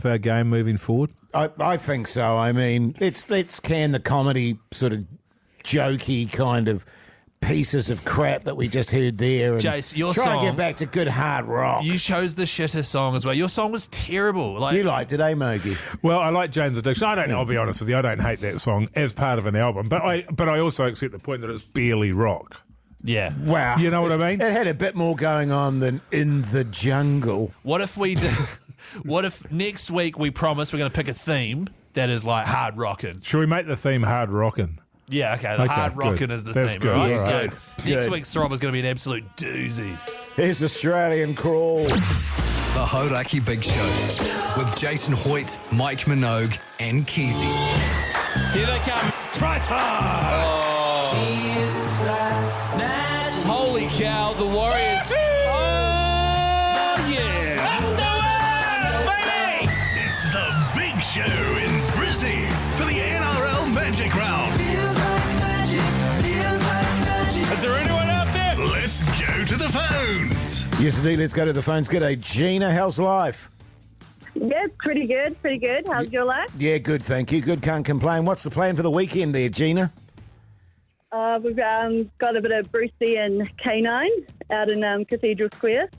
Speaker 6: our game moving forward?
Speaker 4: I think so. I mean, let's can the comedy sort of jokey kind of pieces of crap that we just heard there. And
Speaker 5: Jase, your
Speaker 4: try
Speaker 5: song,
Speaker 4: and get back to good hard rock.
Speaker 5: You chose the shittest song as well. Your song was terrible.
Speaker 4: You liked it, eh, Mogey?
Speaker 6: Well, I like Jane's Addiction. I'll be honest with you, I don't hate that song as part of an album, but I also accept the point that it's barely rock.
Speaker 5: Yeah.
Speaker 4: Wow.
Speaker 6: You know what I mean?
Speaker 4: It had a bit more going on than In the Jungle.
Speaker 5: What if we did? What if next week we promise we're going to pick a theme that is like hard rocking?
Speaker 6: Should we make the theme hard rocking?
Speaker 5: Yeah, okay. Hard rocking is the
Speaker 6: That's
Speaker 5: theme,
Speaker 6: good.
Speaker 5: right?
Speaker 6: All right.
Speaker 5: So next week's Throbber is going to be an absolute doozy.
Speaker 4: Here's Australian Crawl.
Speaker 1: The Hauraki Big Show with Jason Hoyte, Mike Minogue and Keyzie.
Speaker 8: Here they come. Try time.
Speaker 5: Holy cow, the Warriors. Oh, yeah.
Speaker 12: Up the West, baby! It's the Big Show in Brissy for the NRL Magic Round.
Speaker 8: Is there anyone out there?
Speaker 12: Let's go to the phones.
Speaker 4: Yes, indeed. Let's go to the phones. G'day, Gina. How's life?
Speaker 14: Yeah, pretty good. How's your life?
Speaker 4: Yeah, good, thank you. Good, can't complain. What's the plan for the weekend there, Gina?
Speaker 14: We've got a bit of Brissy and K9 out in Cathedral Square.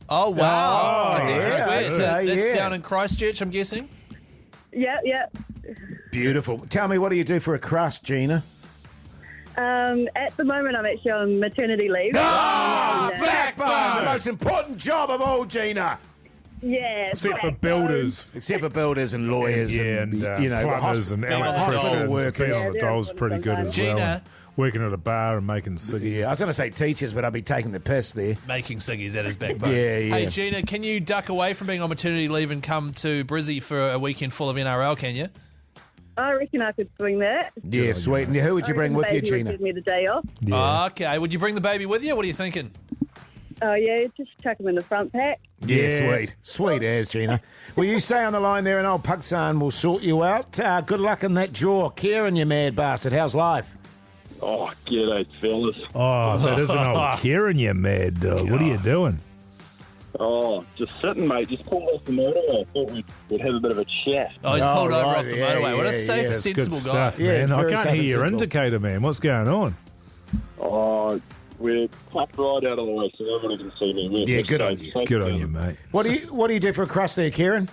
Speaker 5: Oh, wow.
Speaker 4: Oh,
Speaker 5: Cathedral
Speaker 4: yeah,
Speaker 5: Square. So
Speaker 4: okay,
Speaker 5: that's
Speaker 4: yeah.
Speaker 5: down in Christchurch, I'm guessing?
Speaker 14: Yeah.
Speaker 4: Beautiful. Tell me, what do you do for a crust, Gina?
Speaker 14: At the moment, I'm actually on maternity leave.
Speaker 4: Backbone! The most important job of all, Gina.
Speaker 14: Yeah.
Speaker 6: Except for builders.
Speaker 4: Except for builders and lawyers.
Speaker 6: Yeah, and
Speaker 4: you know,
Speaker 6: plumbers and
Speaker 4: hospital
Speaker 6: electricians.
Speaker 4: workers.
Speaker 6: Being on the doll's pretty good as well.
Speaker 5: Gina.
Speaker 6: Working at a bar and making ciggies.
Speaker 4: Yeah, I was going to say teachers, but I'd be taking the piss there.
Speaker 5: Making ciggies at his backbone.
Speaker 4: Yeah.
Speaker 5: Hey, Gina, can you duck away from being on maternity leave and come to Brizzy for a weekend full of NRL, can you?
Speaker 14: I reckon I could swing that.
Speaker 4: Yeah, sweet. And who would you bring with you, Gina?
Speaker 14: Give me the day off.
Speaker 5: Yeah. Okay. Would you bring the baby with you? What are you thinking?
Speaker 14: Oh, yeah, just chuck him in the front pack.
Speaker 4: Yeah, sweet. Sweet as, Gina. Will you stay on the line there and old Pug-San will sort you out? Good luck in that jaw. Kieran, you mad bastard. How's life?
Speaker 10: Oh, g'day, fellas.
Speaker 6: Oh, that is an old Kieran, you mad dog. What are you doing?
Speaker 10: Oh, just sitting, mate. Just pulled off the motorway. I thought we'd have a bit of a chat.
Speaker 5: Oh, he's pulled over
Speaker 4: right,
Speaker 5: off the
Speaker 4: yeah,
Speaker 5: motorway. What a
Speaker 4: yeah,
Speaker 5: safe,
Speaker 4: yeah.
Speaker 6: That's good
Speaker 5: sensible guy.
Speaker 6: stuff,
Speaker 4: Yeah,
Speaker 6: man. I
Speaker 4: very
Speaker 6: can't
Speaker 4: safe
Speaker 6: hear
Speaker 4: and
Speaker 6: your
Speaker 4: sensible.
Speaker 6: indicator, man. What's going on?
Speaker 10: Oh, we're tucked right out of the way so everybody can see me.
Speaker 4: Yeah, good on you.
Speaker 6: Good on you, mate.
Speaker 4: What do you do for a crust there, Kieran?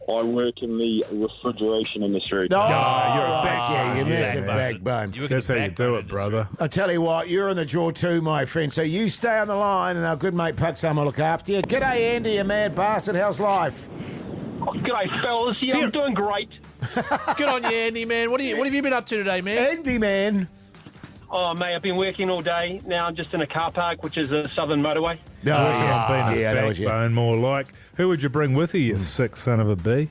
Speaker 10: I work in the refrigeration industry.
Speaker 4: Oh,
Speaker 6: you're a back-
Speaker 4: yeah, you
Speaker 6: yeah,
Speaker 4: massive
Speaker 6: mate.
Speaker 4: backbone.
Speaker 6: That's how you do it, brother.
Speaker 4: I tell you what, you're in the draw too, my friend. So you stay on the line, and our good mate Pug-San will look after you. G'day, Andy, you mad bastard. How's life?
Speaker 15: G'day, fellas. Yeah, I'm doing great.
Speaker 5: Good on you, Andy, man. What have you been up to today, man?
Speaker 4: Andy, man.
Speaker 15: Oh, mate, I've been working all day. Now I'm just in a car park, which is a southern motorway.
Speaker 6: Working on being
Speaker 4: Yeah,
Speaker 6: a
Speaker 4: that was you.
Speaker 6: backbone, more like. Who would you bring with you, you sick son of a bee?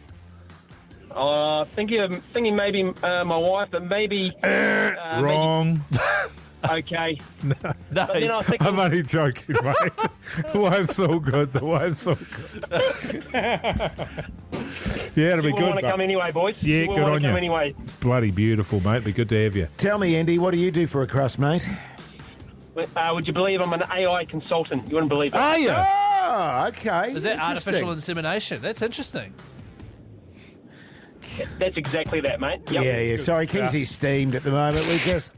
Speaker 15: Thinking maybe my wife, but maybe...
Speaker 6: Wrong.
Speaker 15: Okay.
Speaker 6: No,
Speaker 15: But then I was thinking...
Speaker 6: I'm only joking, mate. The wife's all good. The wife's all good. Yeah, it'll be
Speaker 15: You
Speaker 6: good.
Speaker 15: want to
Speaker 6: but-
Speaker 15: come anyway, boys?
Speaker 6: Yeah,
Speaker 15: You
Speaker 6: good
Speaker 15: wanna
Speaker 6: on
Speaker 15: come
Speaker 6: you.
Speaker 15: Anyway.
Speaker 6: Bloody beautiful, mate. Be good to have you.
Speaker 4: Tell me, Andy, what do you do for a crust, mate?
Speaker 15: Would you believe I'm an AI consultant? You wouldn't believe it.
Speaker 6: Are you?
Speaker 4: Oh, okay.
Speaker 5: Is that
Speaker 4: Interesting.
Speaker 5: artificial insemination? That's interesting.
Speaker 15: That's exactly that, mate. Yep.
Speaker 4: Yeah. Sorry,
Speaker 6: stuff.
Speaker 4: Keysie's steamed at the moment.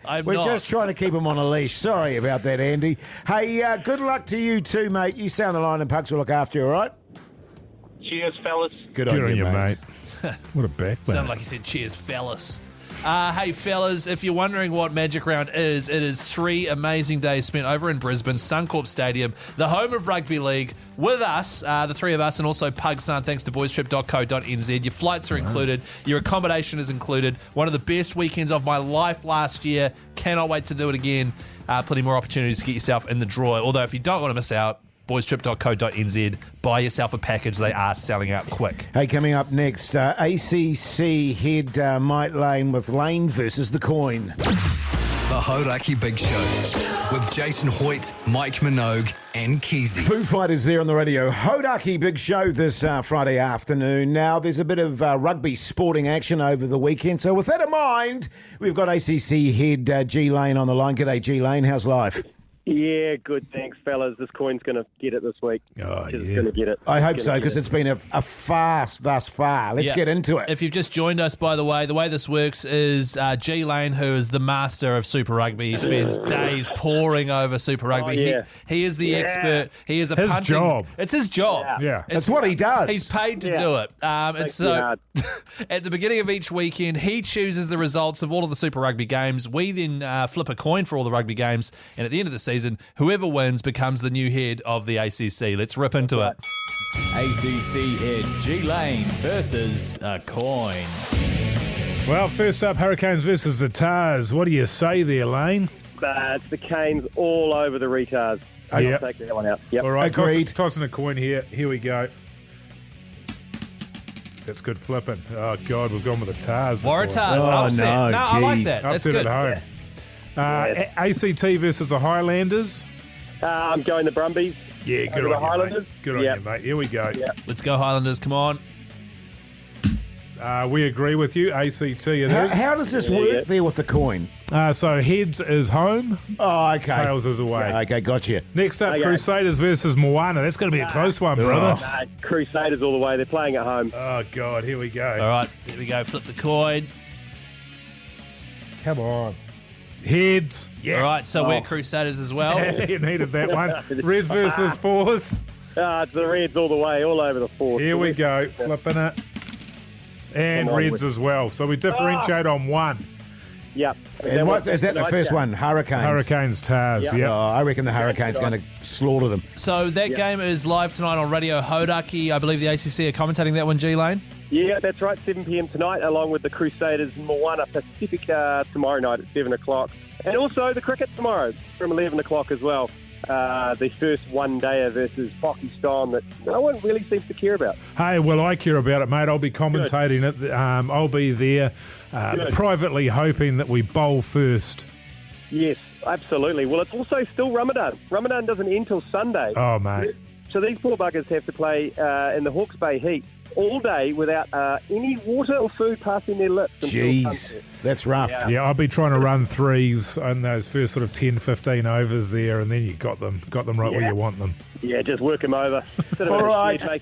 Speaker 5: I'm
Speaker 4: We're
Speaker 5: not.
Speaker 4: just trying to keep him on a leash. Sorry about that, Andy. Hey, good luck to you too, mate. You stay on the line and Pugs will look after you, all right?
Speaker 15: Cheers, fellas.
Speaker 4: Good
Speaker 6: Good
Speaker 4: on you, mate.
Speaker 6: What a backbone.
Speaker 5: Sounded like he said, cheers, fellas. Hey, fellas, if you're wondering what Magic Round is, it is 3 amazing days spent over in Brisbane, Suncorp Stadium, the home of rugby league, with us, the three of us, and also Pug-San, thanks to boystrip.co.nz. Your flights are included. Your accommodation is included. One of the best weekends of my life last year. Cannot wait to do it again. Plenty more opportunities to get yourself in the draw. Although, if you don't want to miss out, boystrip.co.nz. Buy yourself a package. They are selling out quick.
Speaker 4: Hey, coming up next, ACC head Mike Lane with Lane versus the coin.
Speaker 1: The Hauraki Big Show with Jason Hoyte, Mike Minogue and Keyzie.
Speaker 4: Foo Fighters there on the Radio Hauraki Big Show this Friday afternoon. Now, there's a bit of rugby sporting action over the weekend. So with that in mind, we've got ACC head G Lane on the line. G'day, G Lane. How's life?
Speaker 16: Yeah, good. Thanks, fellas. This coin's going to get it this week.
Speaker 6: Oh,
Speaker 16: It's going to get it.
Speaker 4: I hope
Speaker 16: It's
Speaker 4: so,
Speaker 16: gonna
Speaker 4: because
Speaker 16: get
Speaker 4: it's been a farce thus far. Let's
Speaker 5: Yeah.
Speaker 4: get into it.
Speaker 5: If you've just joined us, by the way this works is G Lane, who is the master of Super Rugby. He spends days poring over Super Rugby.
Speaker 16: yeah.
Speaker 5: He is the expert. He is a
Speaker 6: His
Speaker 5: punting.
Speaker 6: job.
Speaker 5: It's his job.
Speaker 6: Yeah.
Speaker 4: That's what he does.
Speaker 5: He's paid to
Speaker 16: Yeah.
Speaker 5: do it. And
Speaker 16: Makes
Speaker 5: so
Speaker 16: me hard.
Speaker 5: at the beginning of each weekend, he chooses the results of all of the Super Rugby games. We then flip a coin for all the rugby games. And at the end of the season, whoever wins becomes the new head of the ACC. Let's rip into it.
Speaker 7: ACC head G Lane versus a coin.
Speaker 6: Well, first up, Hurricanes versus the Tars. What do you say there, Lane?
Speaker 16: It's the canes all over the retards.
Speaker 6: Yep.
Speaker 16: I'll take that one out. Yep.
Speaker 6: All right,
Speaker 4: Agreed.
Speaker 6: tossing a coin here. Here we go. That's good flipping. Oh, God, we've gone with the Tars.
Speaker 5: Waratahs, upset. No, I like that. That's
Speaker 6: Upset
Speaker 5: good.
Speaker 6: at home. ACT versus the Highlanders.
Speaker 16: I'm going the Brumbies.
Speaker 6: Yeah, good
Speaker 16: Over
Speaker 6: on
Speaker 16: the
Speaker 6: you,
Speaker 16: Highlanders.
Speaker 6: mate. Good on you, mate. Here we go.
Speaker 5: Let's go, Highlanders. Come on.
Speaker 6: We agree with you. ACT it is.
Speaker 4: How does this work there with the coin?
Speaker 6: So heads is home.
Speaker 4: Oh, okay.
Speaker 6: Tails is away.
Speaker 4: Yeah, okay, gotcha.
Speaker 6: Next up,
Speaker 16: Okay.
Speaker 6: Crusaders versus Moana. That's going to be a close one, brother.
Speaker 16: Crusaders all the way. They're playing at home.
Speaker 6: Oh, God. Here we go.
Speaker 5: All right, here we go. Flip the coin.
Speaker 6: Come on. Heads. Yes.
Speaker 5: All right, so we're Crusaders as well.
Speaker 6: You needed that one. Reds versus Force.
Speaker 16: It's the Reds all the way, all over the Force.
Speaker 6: Here we go. Flipping it. And
Speaker 16: Come on,
Speaker 6: Reds as well. So we differentiate on one.
Speaker 16: Yep.
Speaker 4: And what is that the first one? Hurricanes?
Speaker 6: Hurricanes, Tars.
Speaker 4: Yep.
Speaker 6: Yep.
Speaker 4: Oh, I reckon the Hurricanes going to slaughter them.
Speaker 5: So that game is live tonight on Radio Hauraki. I believe the ACC are commentating that one, G-Lane.
Speaker 16: Yeah, that's right. 7 p.m. tonight, along with the Crusaders Moana Pacific tomorrow night at 7 o'clock. And also the cricket tomorrow from 11 o'clock as well. The first one-dayer versus Pakistan that no one really seems to care about.
Speaker 6: Hey, well, I care about it, mate. I'll be commentating it. I'll be there privately hoping that we bowl first.
Speaker 16: Yes, absolutely. Well, it's also still Ramadan. Ramadan doesn't end till Sunday.
Speaker 6: Oh, mate.
Speaker 16: So these poor buggers have to play in the Hawke's Bay heat all day without any water or food passing their lips.
Speaker 4: Jeez, that's rough.
Speaker 6: Yeah, I'll be trying to run threes on those first sort of 10, 15 overs there, and then you got them right where you want them.
Speaker 16: Yeah, just work them over.
Speaker 4: All right.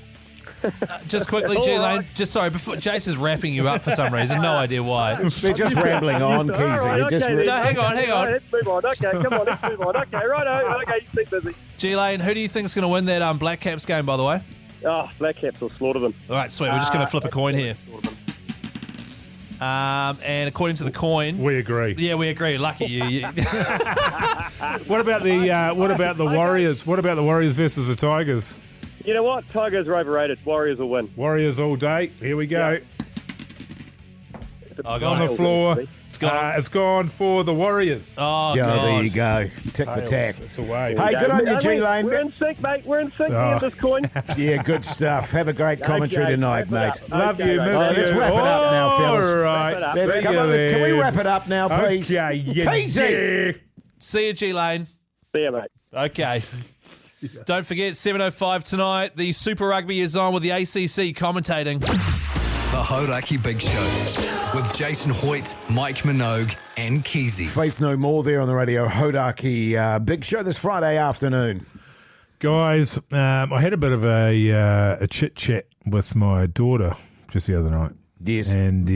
Speaker 5: Just quickly,
Speaker 16: All
Speaker 5: G-Lane.
Speaker 16: right.
Speaker 5: Just sorry, before Jase is wrapping you up for some reason. No idea why.
Speaker 4: They're just rambling on, Keyzie.
Speaker 16: All right,
Speaker 5: No, hang on.
Speaker 16: Let's move on. Okay, come on, let's move on. Okay, righto. Okay, you stay busy.
Speaker 5: G-Lane, who do you think is going to win that Black Caps game, by the way?
Speaker 16: Oh, Black Caps will slaughter them.
Speaker 5: All right, sweet. We're just going to flip a coin here. And according to the coin,
Speaker 6: we agree.
Speaker 5: Yeah, we agree. Lucky you.
Speaker 6: What about the Warriors? What about the Warriors versus the Tigers?
Speaker 16: You know what? Tigers are overrated. Warriors will win.
Speaker 6: Warriors all day. Here we go.
Speaker 16: Yeah.
Speaker 5: Oh,
Speaker 6: on the floor. It's gone for the Warriors.
Speaker 5: Oh,
Speaker 4: Yeah,
Speaker 5: God.
Speaker 4: there you go. Tick for tack.
Speaker 6: It's away.
Speaker 4: Hey, good on you, G-Lane.
Speaker 16: We're in sync, mate. We're in sync.
Speaker 6: Oh.
Speaker 16: Here's this coin.
Speaker 4: Yeah, good stuff. Have a great commentary tonight, mate.
Speaker 6: Love you, miss you.
Speaker 4: Let's wrap it up now, fellas.
Speaker 6: All right.
Speaker 4: Let's come on. Can we wrap it up now, please?
Speaker 6: Okay, yeah.
Speaker 4: Keyzie.
Speaker 5: See you, G-Lane.
Speaker 16: See you, mate.
Speaker 5: Okay. Don't forget, 7:05 tonight, the Super Rugby is on with the ACC commentating.
Speaker 1: The Hauraki Big Show with Jason Hoyte, Mike Minogue and Keyzie.
Speaker 4: Faith No More there on the Radio Hauraki Big Show this Friday afternoon.
Speaker 6: Guys, I had a bit of a chit-chat with my daughter just the other night.
Speaker 4: Yes.
Speaker 6: And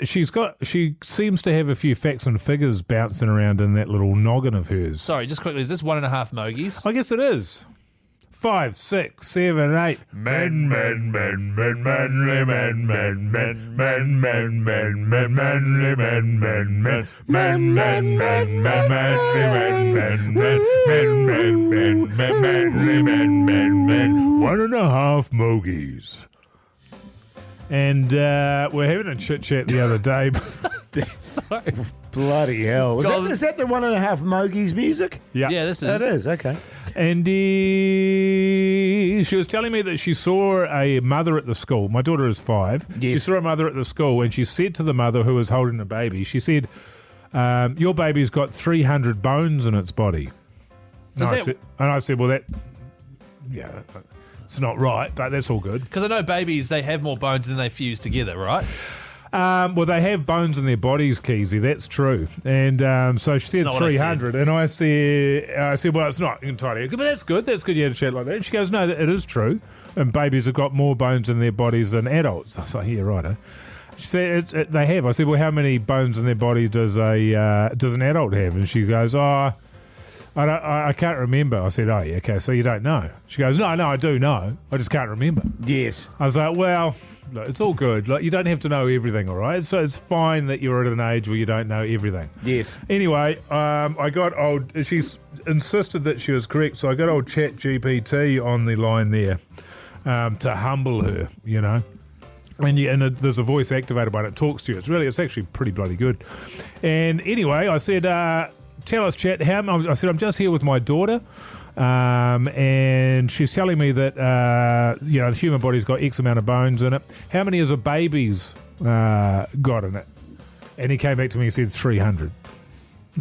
Speaker 6: she seems to have a few facts and figures bouncing around in that little noggin of hers.
Speaker 5: Sorry, just quickly, is this 1.5 Mogeys?
Speaker 6: I guess it is. 5, 6, 7, 8. Men, men, men, men, manly men, men, men, men, men, men, men, manly men, men, men, men, men, men, men, manly men, men, men, men, men, men, men, manly men, men, men. 1.5 Mogeys. And we're having a chit-chat the other day.
Speaker 5: Sorry.
Speaker 4: Bloody hell. Is that the 1.5 Mogeys music?
Speaker 6: Yeah.
Speaker 5: Yeah, this is.
Speaker 4: It is, okay.
Speaker 6: And she was telling me that she saw a mother at the school. My daughter is 5.
Speaker 4: Yes.
Speaker 6: She saw a mother at the school, and she said to the mother who was holding the baby, she said, your baby's got 300 bones in its body. And I said, well, yeah, it's not right, but that's all good.
Speaker 5: Because I know babies, they have more bones than they fuse together, right?
Speaker 6: Well, they have bones in their bodies, Keyzie. That's true. And so she said 300, and I said, well, it's not entirely good, but that's good. That's good you had a chat like that. And she goes, no, it is true. And babies have got more bones in their bodies than adults. I was like, yeah, right. She said they have. I said, well, how many bones in their body does an adult have? And she goes, I can't remember. I said, oh, yeah, okay, so you don't know. She goes, no, I do know. I just can't remember.
Speaker 4: Yes.
Speaker 6: I was like, well, look, it's all good. Like, you don't have to know everything, all right? So it's fine that you're at an age where you don't know everything.
Speaker 4: Yes.
Speaker 6: Anyway, I got old... She's insisted that she was correct, so I got old Chat GPT on the line there to humble her, you know. And there's a voice activated one. It talks to you. It's actually pretty bloody good. And anyway, I said, tell us, chat. I said, I'm just here with my daughter. And she's telling me that, the human body's got X amount of bones in it. How many has a baby's got in it? And he came back to me and said 300.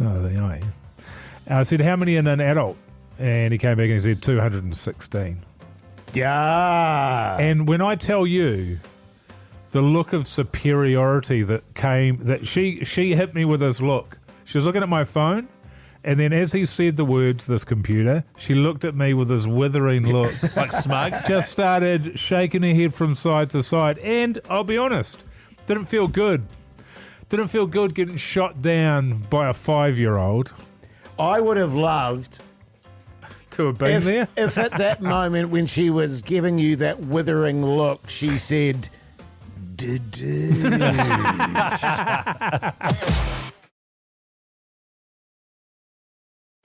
Speaker 6: Oh, there you are. I said, how many in an adult? And he came back and he said 216.
Speaker 4: Yeah.
Speaker 6: And when I tell you the look of superiority that she hit me with this look. She was looking at my phone, and then as he said the words, this computer, she looked at me with this withering look.
Speaker 5: Like smug?
Speaker 6: Just started shaking her head from side to side. And I'll be honest, didn't feel good. Didn't feel good getting shot down by a 5-year-old.
Speaker 4: I would have loved
Speaker 6: to have been there.
Speaker 4: If at that moment when she was giving you that withering look, she said,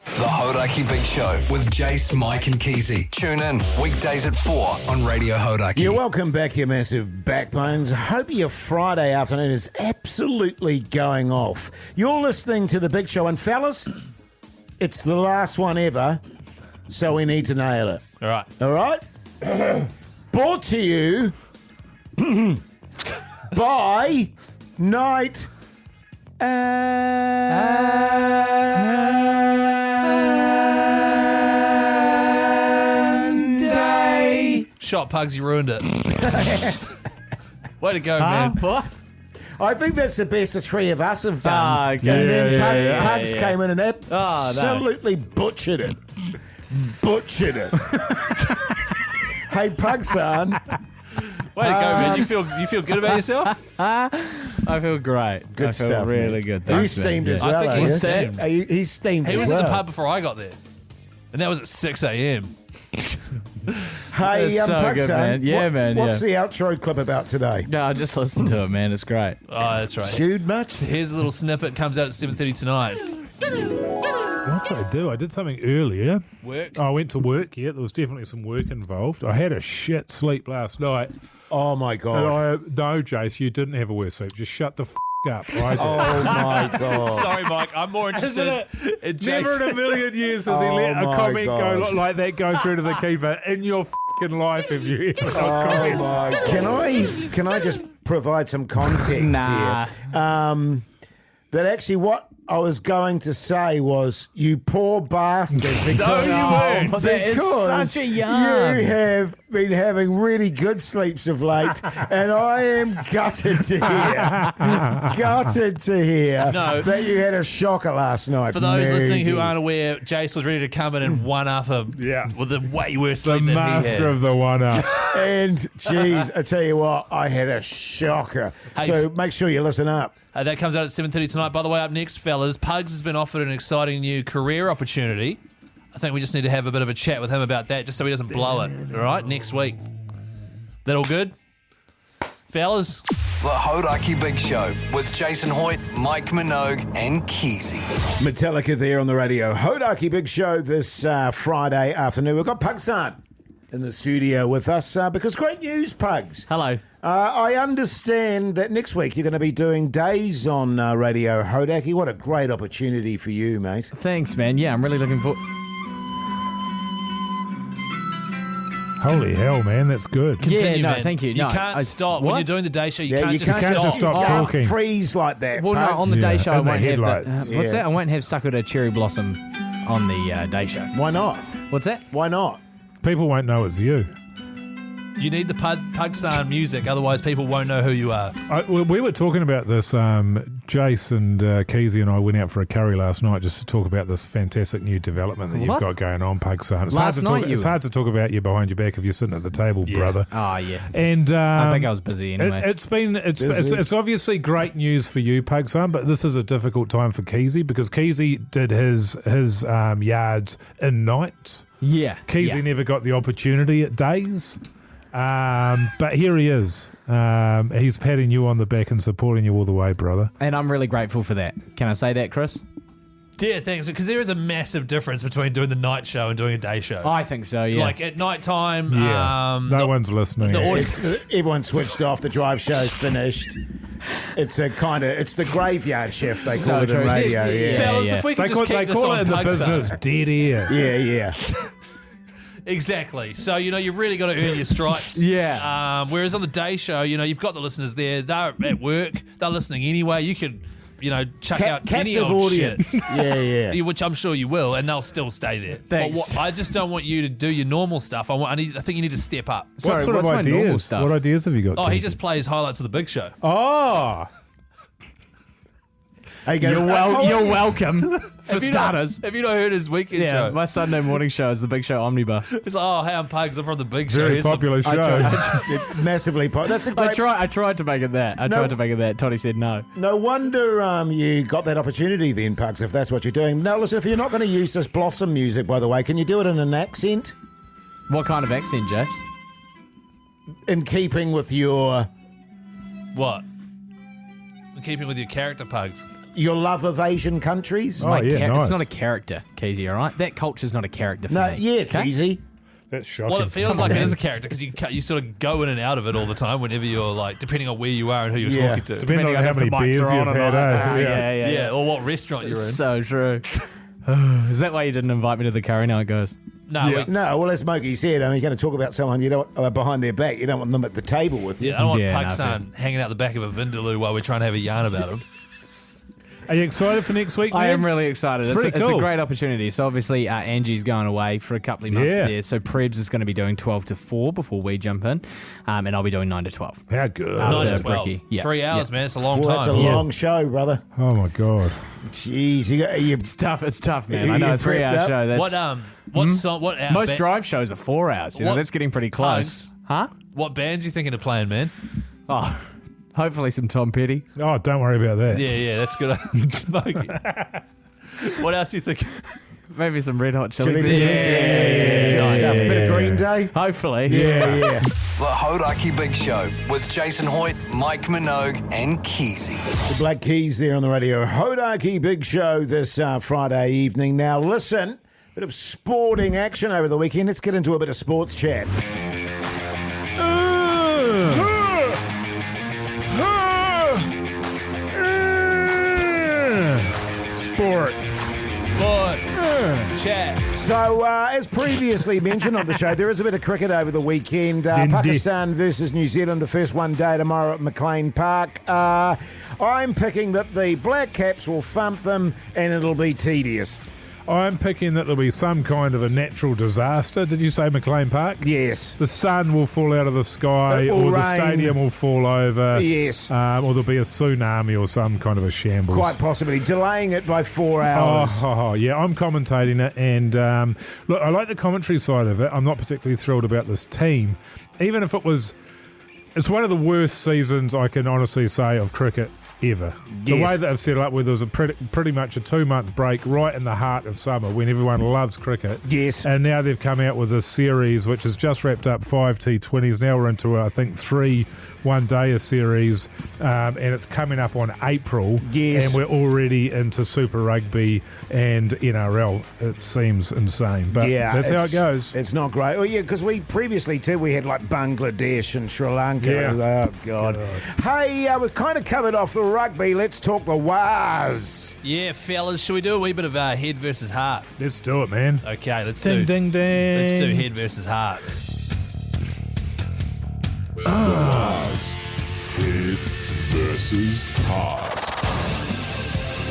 Speaker 4: The
Speaker 1: Hauraki Big Show with Jase, Mike and Keyzie. Tune in weekdays at 4 on Radio Hauraki.
Speaker 4: You're welcome back, you massive backbones. Hope your Friday afternoon is absolutely going off. You're listening to The Big Show, and fellas, it's the last one ever, so we need to nail it.
Speaker 5: All right.
Speaker 4: All right? Brought to you by Night and Day.
Speaker 5: Shot Pugs, you ruined it. Way to go, man.
Speaker 7: What?
Speaker 4: I think that's the best the three of us have done.
Speaker 7: Okay.
Speaker 4: And then Pugs came in and
Speaker 7: no.
Speaker 4: absolutely butchered it. Butchered it. Hey, Pug-San.
Speaker 5: Way to go, man. You feel good about yourself?
Speaker 7: I feel great.
Speaker 4: Good
Speaker 7: I feel
Speaker 4: stuff,
Speaker 7: really
Speaker 4: man.
Speaker 7: good.
Speaker 4: Are you
Speaker 7: Thanks, man.
Speaker 4: steamed as
Speaker 7: Yeah.
Speaker 4: well?
Speaker 5: I think he's steamed.
Speaker 4: He's steamed
Speaker 5: He
Speaker 4: as
Speaker 5: was
Speaker 4: well.
Speaker 5: at the pub before I got there. And that was at 6 a.m.
Speaker 4: Hey,
Speaker 7: It's so good,
Speaker 4: Pug-San,
Speaker 7: man.
Speaker 4: what's the outro clip about today?
Speaker 7: No, I just listened to it, man. It's great.
Speaker 5: Oh, that's right.
Speaker 4: Chewed much?
Speaker 5: Here's a little snippet. Comes out at 7:30 tonight.
Speaker 6: What did I do? I did something earlier.
Speaker 5: Work?
Speaker 6: I went to work, yeah. There was definitely some work involved. I had a shit sleep last night.
Speaker 4: Oh, my God.
Speaker 6: No, Jase, you didn't have a worse sleep. Just shut the up. I did.
Speaker 4: Oh, my God.
Speaker 5: Sorry, Mike. I'm more interested in Jason.
Speaker 6: Never in a million years has he let a
Speaker 4: my
Speaker 6: comment
Speaker 4: God.
Speaker 6: go like that go through to the keeper. In your fucking life have you ever got a
Speaker 4: Oh,
Speaker 6: comment?
Speaker 4: my. Can I just provide some context
Speaker 7: Nah.
Speaker 4: here? That actually what I was going to say was, you poor bastard. Because,
Speaker 5: you weren't.
Speaker 7: But that is
Speaker 4: because
Speaker 7: such a yarn.
Speaker 4: you have been having really good sleeps of late, and I am gutted to hear
Speaker 5: No.
Speaker 4: that you had a shocker last night.
Speaker 5: For those listening who
Speaker 4: Moogie.
Speaker 5: aren't aware, Jace was ready to come in and one up him with a way worse
Speaker 6: The
Speaker 5: sleep than he
Speaker 6: master
Speaker 5: had.
Speaker 6: of the one-up.
Speaker 4: And, geez, I tell you what, I had a shocker.
Speaker 5: Hey,
Speaker 4: So make sure you listen up.
Speaker 5: That comes out at 7:30 tonight. By the way, up next, fellas, Pugs has been offered an exciting new career opportunity. I think we just need to have a bit of a chat with him about that just so he doesn't blow it, all right, next week. That all good? Fellas?
Speaker 1: The Hauraki Big Show with Jason Hoyte, Mike Minogue and Keyzie.
Speaker 4: Metallica there on the radio. Hauraki Big Show this Friday afternoon. We've got Pug-San in the studio with us because great news, Pugs.
Speaker 7: Hello.
Speaker 4: I understand that next week you're going to be doing days on Radio Hauraki. What a great opportunity for you, mate.
Speaker 7: Thanks, man. Yeah, I'm really looking forward.
Speaker 6: Holy hell, man, that's good.
Speaker 5: Continue,
Speaker 7: no,
Speaker 5: man.
Speaker 7: thank you.
Speaker 5: You
Speaker 7: No,
Speaker 5: can't stop. When
Speaker 7: what?
Speaker 5: you're doing the day show, you
Speaker 4: Yeah,
Speaker 5: can't
Speaker 4: you
Speaker 5: just
Speaker 4: can't
Speaker 5: stop.
Speaker 6: just stop talking.
Speaker 4: Freeze like that.
Speaker 7: Well, no,
Speaker 4: Pugs.
Speaker 7: on the day
Speaker 6: Yeah,
Speaker 7: show, I
Speaker 6: and the
Speaker 7: won't have
Speaker 6: headlights.
Speaker 7: what's
Speaker 4: Yeah.
Speaker 7: that? I won't have Sakura Cherry Blossom on the day show.
Speaker 4: Why not?
Speaker 7: What's that?
Speaker 4: Why not?
Speaker 6: People won't know it's you.
Speaker 5: You need the Pug-San music, otherwise people won't know who you are.
Speaker 6: We were talking about this. Jace and Keyzie and I went out for a curry last night just to talk about this fantastic new development that you've
Speaker 7: What?
Speaker 6: got going on, Pug-San. It's
Speaker 7: Last night you
Speaker 6: It's
Speaker 7: were-
Speaker 6: hard to talk about you behind your back if you're sitting at the table, brother.
Speaker 7: Oh, yeah.
Speaker 6: And
Speaker 7: I think I was busy anyway.
Speaker 6: It's obviously great news for you, Pug-San, but this is a difficult time for Keyzie because Keyzie did his yards in nights.
Speaker 7: Yeah.
Speaker 6: Keyzie never got the opportunity at days. But here he is. He's patting you on the back and supporting you all the way, brother.
Speaker 7: And I'm really grateful for that. Can I say that, Chris?
Speaker 5: Yeah, thanks. Because there is a massive difference between doing the night show and doing a day show.
Speaker 7: I think so, yeah.
Speaker 5: Like at night time,
Speaker 6: no one's listening.
Speaker 4: Everyone's switched off. The drive show's finished. It's the graveyard shift, they call it in radio. Yeah.
Speaker 5: Fellas, if we could just keep this on
Speaker 6: it in the business dead air.
Speaker 4: Yeah.
Speaker 5: Exactly. So, you've really got to earn your stripes.
Speaker 7: Yeah.
Speaker 5: Whereas on the day show, you've got the listeners there. They're at work. They're listening anyway. You could, chuck out any old
Speaker 4: audience.
Speaker 5: shit.
Speaker 4: Yeah.
Speaker 5: Which I'm sure you will, and they'll still stay there.
Speaker 7: Thanks.
Speaker 5: But I just don't want you to do your normal stuff. I think you need to step up.
Speaker 7: Sorry,
Speaker 6: what sort of
Speaker 7: what's my normal
Speaker 6: ideas?
Speaker 7: stuff?
Speaker 6: What ideas have you got?
Speaker 5: Oh, he
Speaker 6: Keyzie?
Speaker 5: just plays highlights of the big show.
Speaker 6: Oh.
Speaker 7: You're welcome, for starters.
Speaker 5: Have you not heard his weekend show?
Speaker 7: My Sunday morning show is the Big Show Omnibus.
Speaker 5: It's like, hey, I'm Pugs. I'm from the big show.
Speaker 6: Very
Speaker 5: Here's
Speaker 6: popular show.
Speaker 4: It's massively popular. That's a great...
Speaker 7: I tried to make it that. Toddy said no.
Speaker 4: No wonder you got that opportunity then, Pugs, if that's what you're doing. Now, listen, if you're not going to use this Blossom music, by the way, can you do it in an accent?
Speaker 7: What kind of accent, Jase?
Speaker 4: In keeping with your...
Speaker 5: What? In keeping with your character, Pugs.
Speaker 4: Your love of Asian countries?
Speaker 6: Oh, yeah, nice.
Speaker 7: It's not a character, Keyzie, all right? That culture's not a character for me.
Speaker 4: Yeah, Keyzie.
Speaker 6: That's shocking.
Speaker 5: Well, it feels like it is a character because you sort of go in and out of it all the time whenever you're like, depending on where you are and who you're talking to.
Speaker 6: Depending on how many beers you've had.
Speaker 5: Yeah, or what restaurant you're in.
Speaker 7: So true. Is that why you didn't invite me to the curry night, guys?
Speaker 5: No,
Speaker 4: well, as Mogey said, you're going to talk about someone behind their back. You don't want them at the table with you.
Speaker 5: I don't want Pug-San hanging out the back of a Vindaloo while we're trying to have a yarn about him.
Speaker 6: Are you excited for next week, man?
Speaker 7: I am really excited.
Speaker 6: It's
Speaker 7: It's a great opportunity. So obviously Angie's going away for a couple of months there. So Prebz is going to be doing 12 to 4 before we jump in. And I'll be doing 9 to 12.
Speaker 6: How good.
Speaker 5: 9 to 12.
Speaker 7: Yeah.
Speaker 5: 3 hours, man. It's a long time.
Speaker 4: That's a long show, brother.
Speaker 6: Oh, my God.
Speaker 4: Jeez.
Speaker 7: It's tough, man. I know, it's a 3-hour show. That's, most drive shows are 4 hours. That's getting pretty close.
Speaker 5: Pugs?
Speaker 7: Huh?
Speaker 5: What bands you thinking of playing, man?
Speaker 7: Oh, hopefully some Tom Petty.
Speaker 6: Oh, don't worry about that.
Speaker 5: Yeah, that's good. What else do you think?
Speaker 7: Maybe some Red Hot Chili Peppers.
Speaker 4: Yeah. A bit of Green Day.
Speaker 7: Hopefully.
Speaker 4: Yeah.
Speaker 1: The Hauraki Big Show with Jason Hoyte, Mike Minogue, and Keyzie.
Speaker 4: The Black Keys there on the Radio Hauraki Big Show this Friday evening. Now, listen, bit of sporting action over the weekend. Let's get into a bit of sports chat.
Speaker 5: Sport. Chat.
Speaker 4: So, as previously mentioned on the show, there is a bit of cricket over the weekend. Pakistan versus New Zealand, the first one day tomorrow at McLean Park. I'm picking that the Black Caps will thump them and it'll be tedious.
Speaker 6: I'm picking that there'll be some kind of a natural disaster. Did you say McLean Park?
Speaker 4: Yes.
Speaker 6: The sun will fall out of the sky, or the stadium will fall over.
Speaker 4: Yes.
Speaker 6: Or there'll be a tsunami or some kind of a shambles.
Speaker 4: Quite possibly. Delaying it by 4 hours.
Speaker 6: Yeah, I'm commentating it. And look, I like the commentary side of it. I'm not particularly thrilled about this team. Even if it's one of the worst seasons I can honestly say of cricket ever.
Speaker 4: Yes.
Speaker 6: The way that I've set it up, where there was pretty much a 2-month break right in the heart of summer when everyone loves cricket.
Speaker 4: Yes.
Speaker 6: And now they've come out with this series which has just wrapped up 5 T20s. Now we're into, I think, 3 one-day series, and it's coming up on April.
Speaker 4: Yes.
Speaker 6: And we're already into Super Rugby and NRL. It seems insane, but that's how it goes.
Speaker 4: It's not great. Oh, yeah, because we previously, too, we had like Bangladesh and Sri Lanka.
Speaker 6: Yeah.
Speaker 4: Oh, God. Hey, we've kind of covered off the rugby. Let's talk the Waz.
Speaker 5: Yeah, fellas, should we do a wee bit of head versus heart?
Speaker 6: Let's do it, man.
Speaker 5: Okay, let's
Speaker 6: Ding, ding, ding.
Speaker 5: Let's do head versus heart.
Speaker 17: Head versus heart.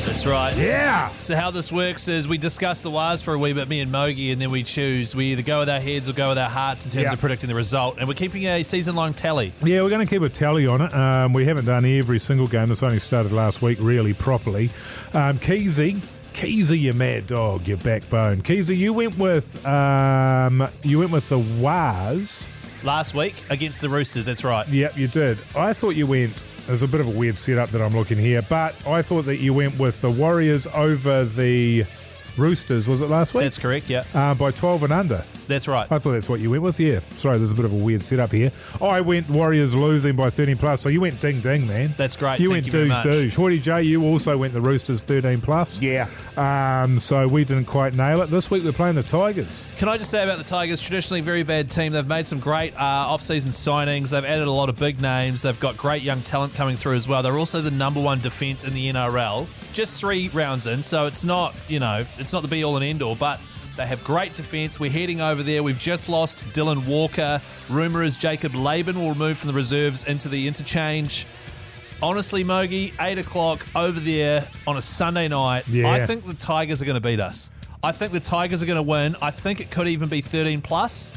Speaker 5: That's right.
Speaker 6: Yeah.
Speaker 5: So how this works is we discuss the Waz for a wee bit, me and Mogey, and then we choose. We either go with our heads or go with our hearts in terms of predicting the result. And we're keeping a season-long tally.
Speaker 6: Yeah, we're going to keep a tally on it. We haven't done every single game. This only started last week, really properly. Keyzie, you mad dog, your backbone. Keyzie, you went with the Waz
Speaker 5: last week against the Roosters. That's right.
Speaker 6: Yep, you did. I thought you went. There's a bit of a weird setup that I'm looking here, but I thought that you went with the Warriors over the Roosters. Was it last week?
Speaker 5: That's correct. Yeah.
Speaker 6: By 12 and under.
Speaker 5: That's right.
Speaker 6: I thought that's what you went with, yeah. Sorry, there's a bit of a weird setup here. I went Warriors losing by 13 plus, so you went ding-ding, man.
Speaker 5: That's great.
Speaker 6: You
Speaker 5: Thank
Speaker 6: went
Speaker 5: you very much.
Speaker 6: douche. Hoyte J, you also went the Roosters 13 plus.
Speaker 4: Yeah.
Speaker 6: So we didn't quite nail it. This week we're playing the Tigers.
Speaker 5: Can I just say about the Tigers, traditionally a very bad team. They've made some great off-season signings. They've added a lot of big names. They've got great young talent coming through as well. They're also the number one defence in the NRL. Just 3 rounds in, so it's not, it's not the be-all and end-all, but they have great defence. We're heading over there. We've just lost Dylan Walker. Rumour is Jacob Laban will move from the reserves into the interchange. Honestly, Mogey, 8 o'clock over there on a Sunday night.
Speaker 6: Yeah.
Speaker 5: I think the Tigers are going to beat us. I think the Tigers are going to win. I think it could even be 13 plus.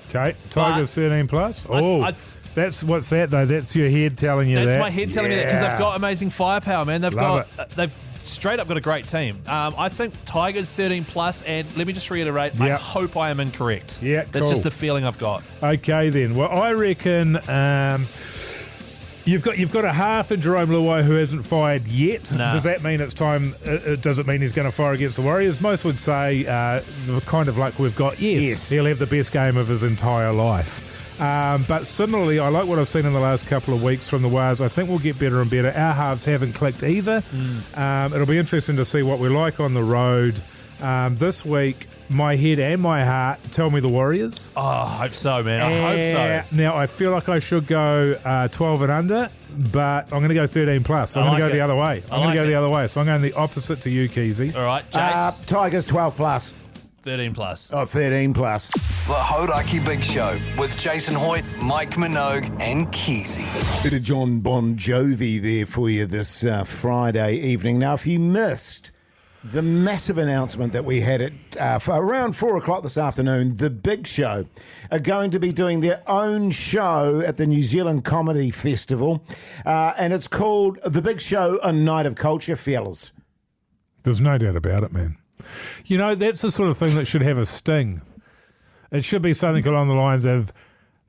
Speaker 6: Okay, Tigers 13 plus. What's that though? That's your head telling you that.
Speaker 5: That's my head telling me that because they've got amazing firepower, man.
Speaker 6: Love
Speaker 5: They've straight up got a great team. I think Tigers 13 plus, and let me just reiterate, I hope I am incorrect.
Speaker 6: Yeah,
Speaker 5: that's just the feeling I've got.
Speaker 6: Okay then. Well, I reckon you've got a half in Jerome Luai who hasn't fired yet.
Speaker 5: Nah.
Speaker 6: Does that mean it's time? Does it mean he's going to fire against the Warriors? Most would say the kind of luck we've got. Yes, he'll have the best game of his entire life. But similarly, I like what I've seen in the last couple of weeks from the Wars. I think we'll get better and better. Our halves haven't clicked either. It'll be interesting to see what we like on the road. This week, my head and my heart tell me the Warriors.
Speaker 5: Oh, I hope so, man. I hope so.
Speaker 6: Now, I feel like I should go 12 and under, but I'm going to go 13 plus. I'm going to go the other way. I'm going to go the other way. So I'm going the opposite to you, Keyzie.
Speaker 5: All right, Jase.
Speaker 4: Tigers 12 plus.
Speaker 5: 13 plus.
Speaker 4: Oh, 13 plus.
Speaker 1: The Hauraki Big Show with Jason Hoyte, Mike Minogue, and Keyzie.
Speaker 4: Bit of John Bon Jovi there for you this Friday evening. Now, if you missed the massive announcement that we had at for around 4 o'clock this afternoon, The Big Show are going to be doing their own show at the New Zealand Comedy Festival, and it's called The Big Show, A Night of Culture, fellas.
Speaker 6: There's no doubt about it, man. You know, that's the sort of thing that should have a sting. It should be something along the lines of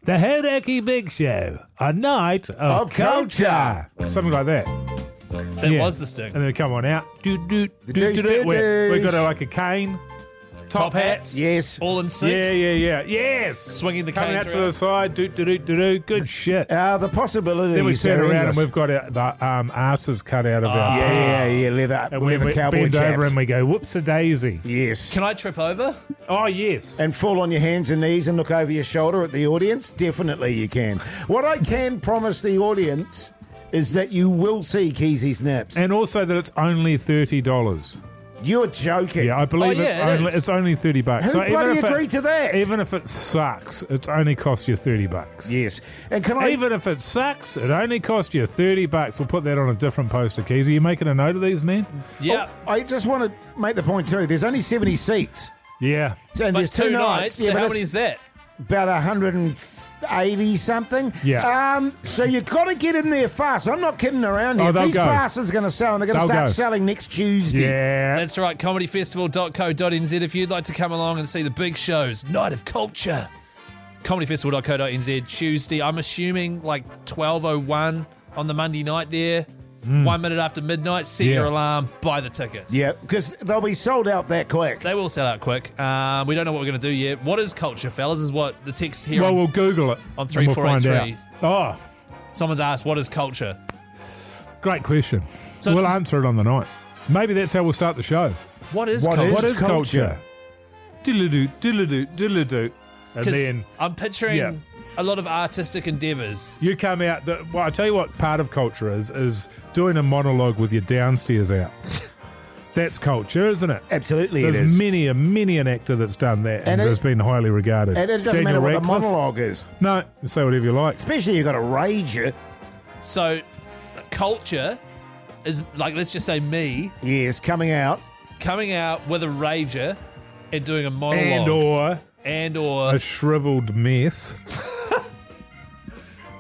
Speaker 6: The Hauraki Big Show, A Night of Culture. Something like that.
Speaker 5: That was the sting.
Speaker 6: And then come on out. We've got like a cane. Top hats.
Speaker 4: Yes.
Speaker 5: All in sync.
Speaker 6: Yeah. Yes.
Speaker 5: Swinging the cane
Speaker 6: coming out
Speaker 5: through
Speaker 6: to the side. Good shit.
Speaker 4: The possibilities.
Speaker 6: Then we stand around
Speaker 4: endless.
Speaker 6: and we've got the asses cut out of our
Speaker 4: leather
Speaker 6: we
Speaker 4: cowboy
Speaker 6: bend
Speaker 4: chaps.
Speaker 6: over and we go, whoops-a-daisy.
Speaker 4: Yes.
Speaker 5: Can I trip over?
Speaker 6: Oh, yes.
Speaker 4: And fall on your hands and knees and look over your shoulder at the audience? Definitely you can. What I can promise the audience is that you will see Keyzie's nips.
Speaker 6: And also that it's only $30.
Speaker 4: You're joking.
Speaker 6: Yeah, I believe it's only $30.
Speaker 4: Who bloody agreed to that?
Speaker 6: Even if it sucks, it's only cost you $30.
Speaker 4: Yes. And
Speaker 6: even if it sucks, it only cost you $30. We'll put that on a different poster, Keyzie. You making a note of these, man?
Speaker 5: Yeah.
Speaker 4: Oh, I just want to make the point too. There's only 70 seats.
Speaker 6: Yeah.
Speaker 4: So there's 2 nights.
Speaker 5: So how many is that?
Speaker 4: About 180 something.
Speaker 6: Yeah.
Speaker 4: So you've got to get in there fast. I'm not kidding around here. These bastards are going to sell, and they're going to start selling next Tuesday.
Speaker 6: Yeah.
Speaker 5: That's right. comedyfestival.co.nz if you'd like to come along and see the big shows. Night of Culture. comedyfestival.co.nz Tuesday. I'm assuming like 12:01 on the Monday night there. 1 minute after midnight, set your alarm, buy the tickets.
Speaker 4: Yeah, because they'll be sold out that quick.
Speaker 5: They will sell out quick. We don't know what we're going to do yet. What is culture, fellas, is what the text here
Speaker 6: Well, we'll Google it.
Speaker 5: on
Speaker 6: and we'll
Speaker 5: 3483.
Speaker 6: Oh.
Speaker 5: Someone's asked, what is culture?
Speaker 6: Great question.
Speaker 5: So
Speaker 6: we'll answer it on the night. Maybe that's how we'll start the show.
Speaker 5: What is culture?
Speaker 6: What is culture? Diddle-a-doo. And then
Speaker 5: I'm picturing a lot of artistic endeavours.
Speaker 6: You come out. I tell you what part of culture is doing a monologue with your downstairs out. That's culture, isn't it?
Speaker 4: Absolutely,
Speaker 6: There's
Speaker 4: it is.
Speaker 6: many an actor that's done that and has been highly regarded.
Speaker 4: And it doesn't matter what the monologue is.
Speaker 6: No, you say whatever you like.
Speaker 4: Especially you've got a rager.
Speaker 5: So, culture is like, let's just say me.
Speaker 4: Yes, coming out
Speaker 5: with a rager and doing a monologue. And or
Speaker 6: a shriveled mess.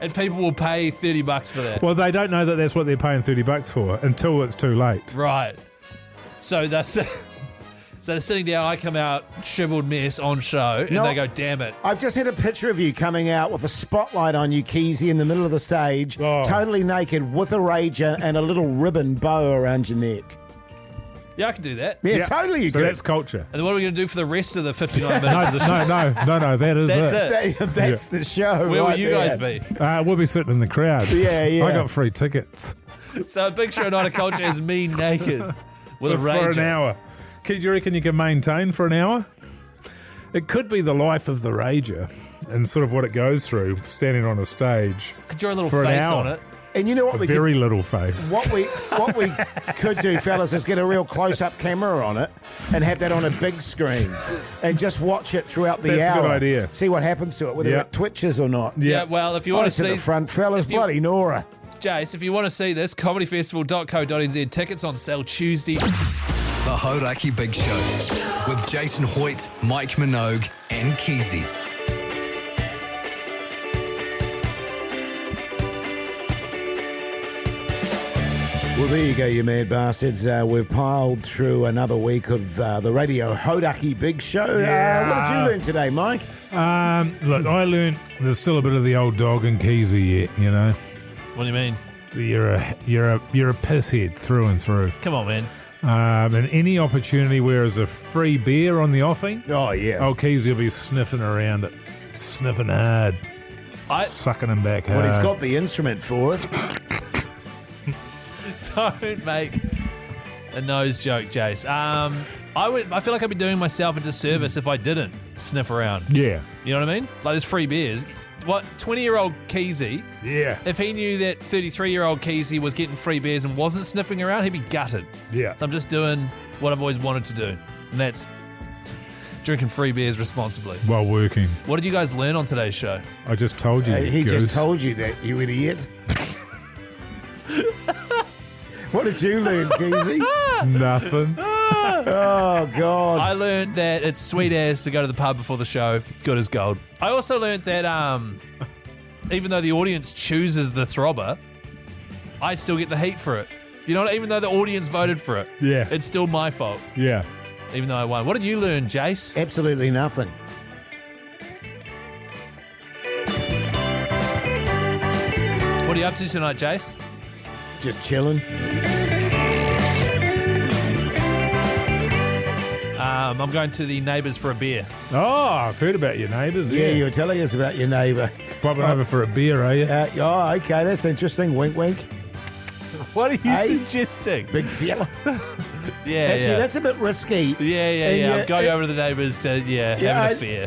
Speaker 5: And people will pay $30 for that.
Speaker 6: Well, they don't know that that's what they're paying $30 for until it's too late.
Speaker 5: Right. So they're sitting down, I come out, shriveled mess on show, and they go, damn it.
Speaker 4: I've just had a picture of you coming out with a spotlight on you, Keyzie, in the middle of the stage, totally naked, with a rager and a little ribbon bow around your neck.
Speaker 5: Yeah, I can do that.
Speaker 4: Yeah, totally you
Speaker 6: So
Speaker 4: could.
Speaker 6: that's culture.
Speaker 5: And then what are we going to do for the rest of the 59 minutes of the show?
Speaker 6: No, that is
Speaker 5: That's
Speaker 6: it.
Speaker 5: it.
Speaker 4: That's the show.
Speaker 5: Where will
Speaker 4: right
Speaker 5: you
Speaker 4: there.
Speaker 5: guys be?
Speaker 6: We'll be sitting in the crowd.
Speaker 4: Yeah.
Speaker 6: I got free tickets.
Speaker 5: So a big show night of culture is me naked with a
Speaker 6: for
Speaker 5: ranger.
Speaker 6: an hour. Do you reckon you can maintain for an hour? It could be the life of the rager and sort of what it goes through, standing on a stage.
Speaker 5: Could draw a little
Speaker 6: for an
Speaker 5: face
Speaker 6: hour.
Speaker 5: on it.
Speaker 4: And you know what
Speaker 6: A
Speaker 4: we
Speaker 6: very
Speaker 4: could,
Speaker 6: little face.
Speaker 4: what we could do, fellas, is get a real close-up camera on it and have that on a big screen and just watch it throughout the
Speaker 6: That's
Speaker 4: hour.
Speaker 6: a good idea.
Speaker 4: See what happens to it, whether
Speaker 6: Yep.
Speaker 4: it twitches or not.
Speaker 5: Yeah, well, if you want to
Speaker 4: To
Speaker 5: see...
Speaker 4: the front, fellas, bloody Nora.
Speaker 5: Jase, if you want to see this, comedyfestival.co.nz. Tickets on sale Tuesday.
Speaker 1: The Hauraki Big Show with Jason Hoyte, Mike Minogue, and Keyzie.
Speaker 4: Well, there you go, you mad bastards. We've piled through another week of the Radio Hauraki Big Show.
Speaker 6: Yeah.
Speaker 4: What did you learn today, Mike?
Speaker 6: Look, I learned there's still a bit of the old dog in Keyzie yet, you know.
Speaker 5: What do you mean?
Speaker 6: You're a pisshead through and through.
Speaker 5: Come on, man.
Speaker 6: And any opportunity where there's a free beer on the offing,
Speaker 4: oh yeah,
Speaker 6: Keyzie will be sniffing around it, sniffing hard, sucking them back hard.
Speaker 4: Well, he's got the instrument for it.
Speaker 5: Don't make a nose joke, Jase. I feel like I'd be doing myself a disservice if I didn't sniff around.
Speaker 6: Yeah.
Speaker 5: You know what I mean? Like, there's free beers. What, 20-year-old Keyzie,
Speaker 6: Yeah.
Speaker 5: if he knew that 33-year-old Keyzie was getting free beers and wasn't sniffing around, he'd be gutted.
Speaker 6: Yeah.
Speaker 5: So I'm just doing what I've always wanted to do, and that's drinking free beers responsibly.
Speaker 6: While working.
Speaker 5: What did you guys learn on today's show?
Speaker 6: I just told you.
Speaker 4: He
Speaker 6: goose.
Speaker 4: just told you that, you idiot. What did you learn, Keyzie?
Speaker 6: Nothing.
Speaker 4: Oh, God.
Speaker 5: I learned that it's sweet as to go to the pub before the show. Good as gold. I also learned that even though the audience chooses the Throbber, I still get the heat for it. You know, even though the audience voted for it.
Speaker 6: Yeah.
Speaker 5: It's still my fault.
Speaker 6: Yeah.
Speaker 5: Even though I won. What did you learn, Jase?
Speaker 4: Absolutely nothing.
Speaker 5: What are you up to tonight, Jase?
Speaker 4: Just chilling.
Speaker 5: I'm going to the neighbours for a beer.
Speaker 6: Oh, I've heard about your neighbours.
Speaker 4: Yeah, you were telling us about your neighbour.
Speaker 6: Popping over for a beer, are you?
Speaker 4: Okay, that's interesting. Wink, wink.
Speaker 5: What are you suggesting?
Speaker 4: Big fella.
Speaker 5: Yeah,
Speaker 4: Actually,
Speaker 5: yeah.
Speaker 4: that's a bit risky.
Speaker 5: Yeah. I'm going over to the neighbours to, have an affair.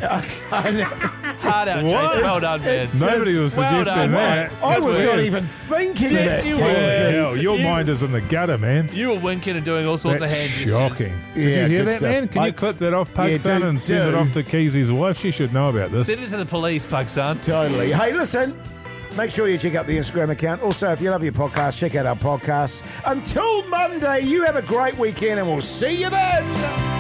Speaker 4: I know.
Speaker 5: Hard out, Jase. Well done, man.
Speaker 6: Nobody was suggesting that.
Speaker 4: I was not even thinking
Speaker 5: Yes,
Speaker 4: that.
Speaker 5: you
Speaker 6: Holy
Speaker 5: were.
Speaker 6: hell, your mind is in the gutter, man.
Speaker 5: You were winking and doing all sorts
Speaker 6: That's
Speaker 5: of hand
Speaker 6: shocking.
Speaker 5: gestures.
Speaker 6: Did you hear
Speaker 4: good
Speaker 6: that,
Speaker 4: stuff.
Speaker 6: man? Can you clip that off, Pug-San, and send it off to Keizie's wife? She should know about this.
Speaker 5: Send it to the police, Pug-San.
Speaker 4: Totally. Hey, listen. Make sure you check out the Instagram account. Also, if you love your podcast, check out our podcasts. Until Monday, you have a great weekend and we'll see you then.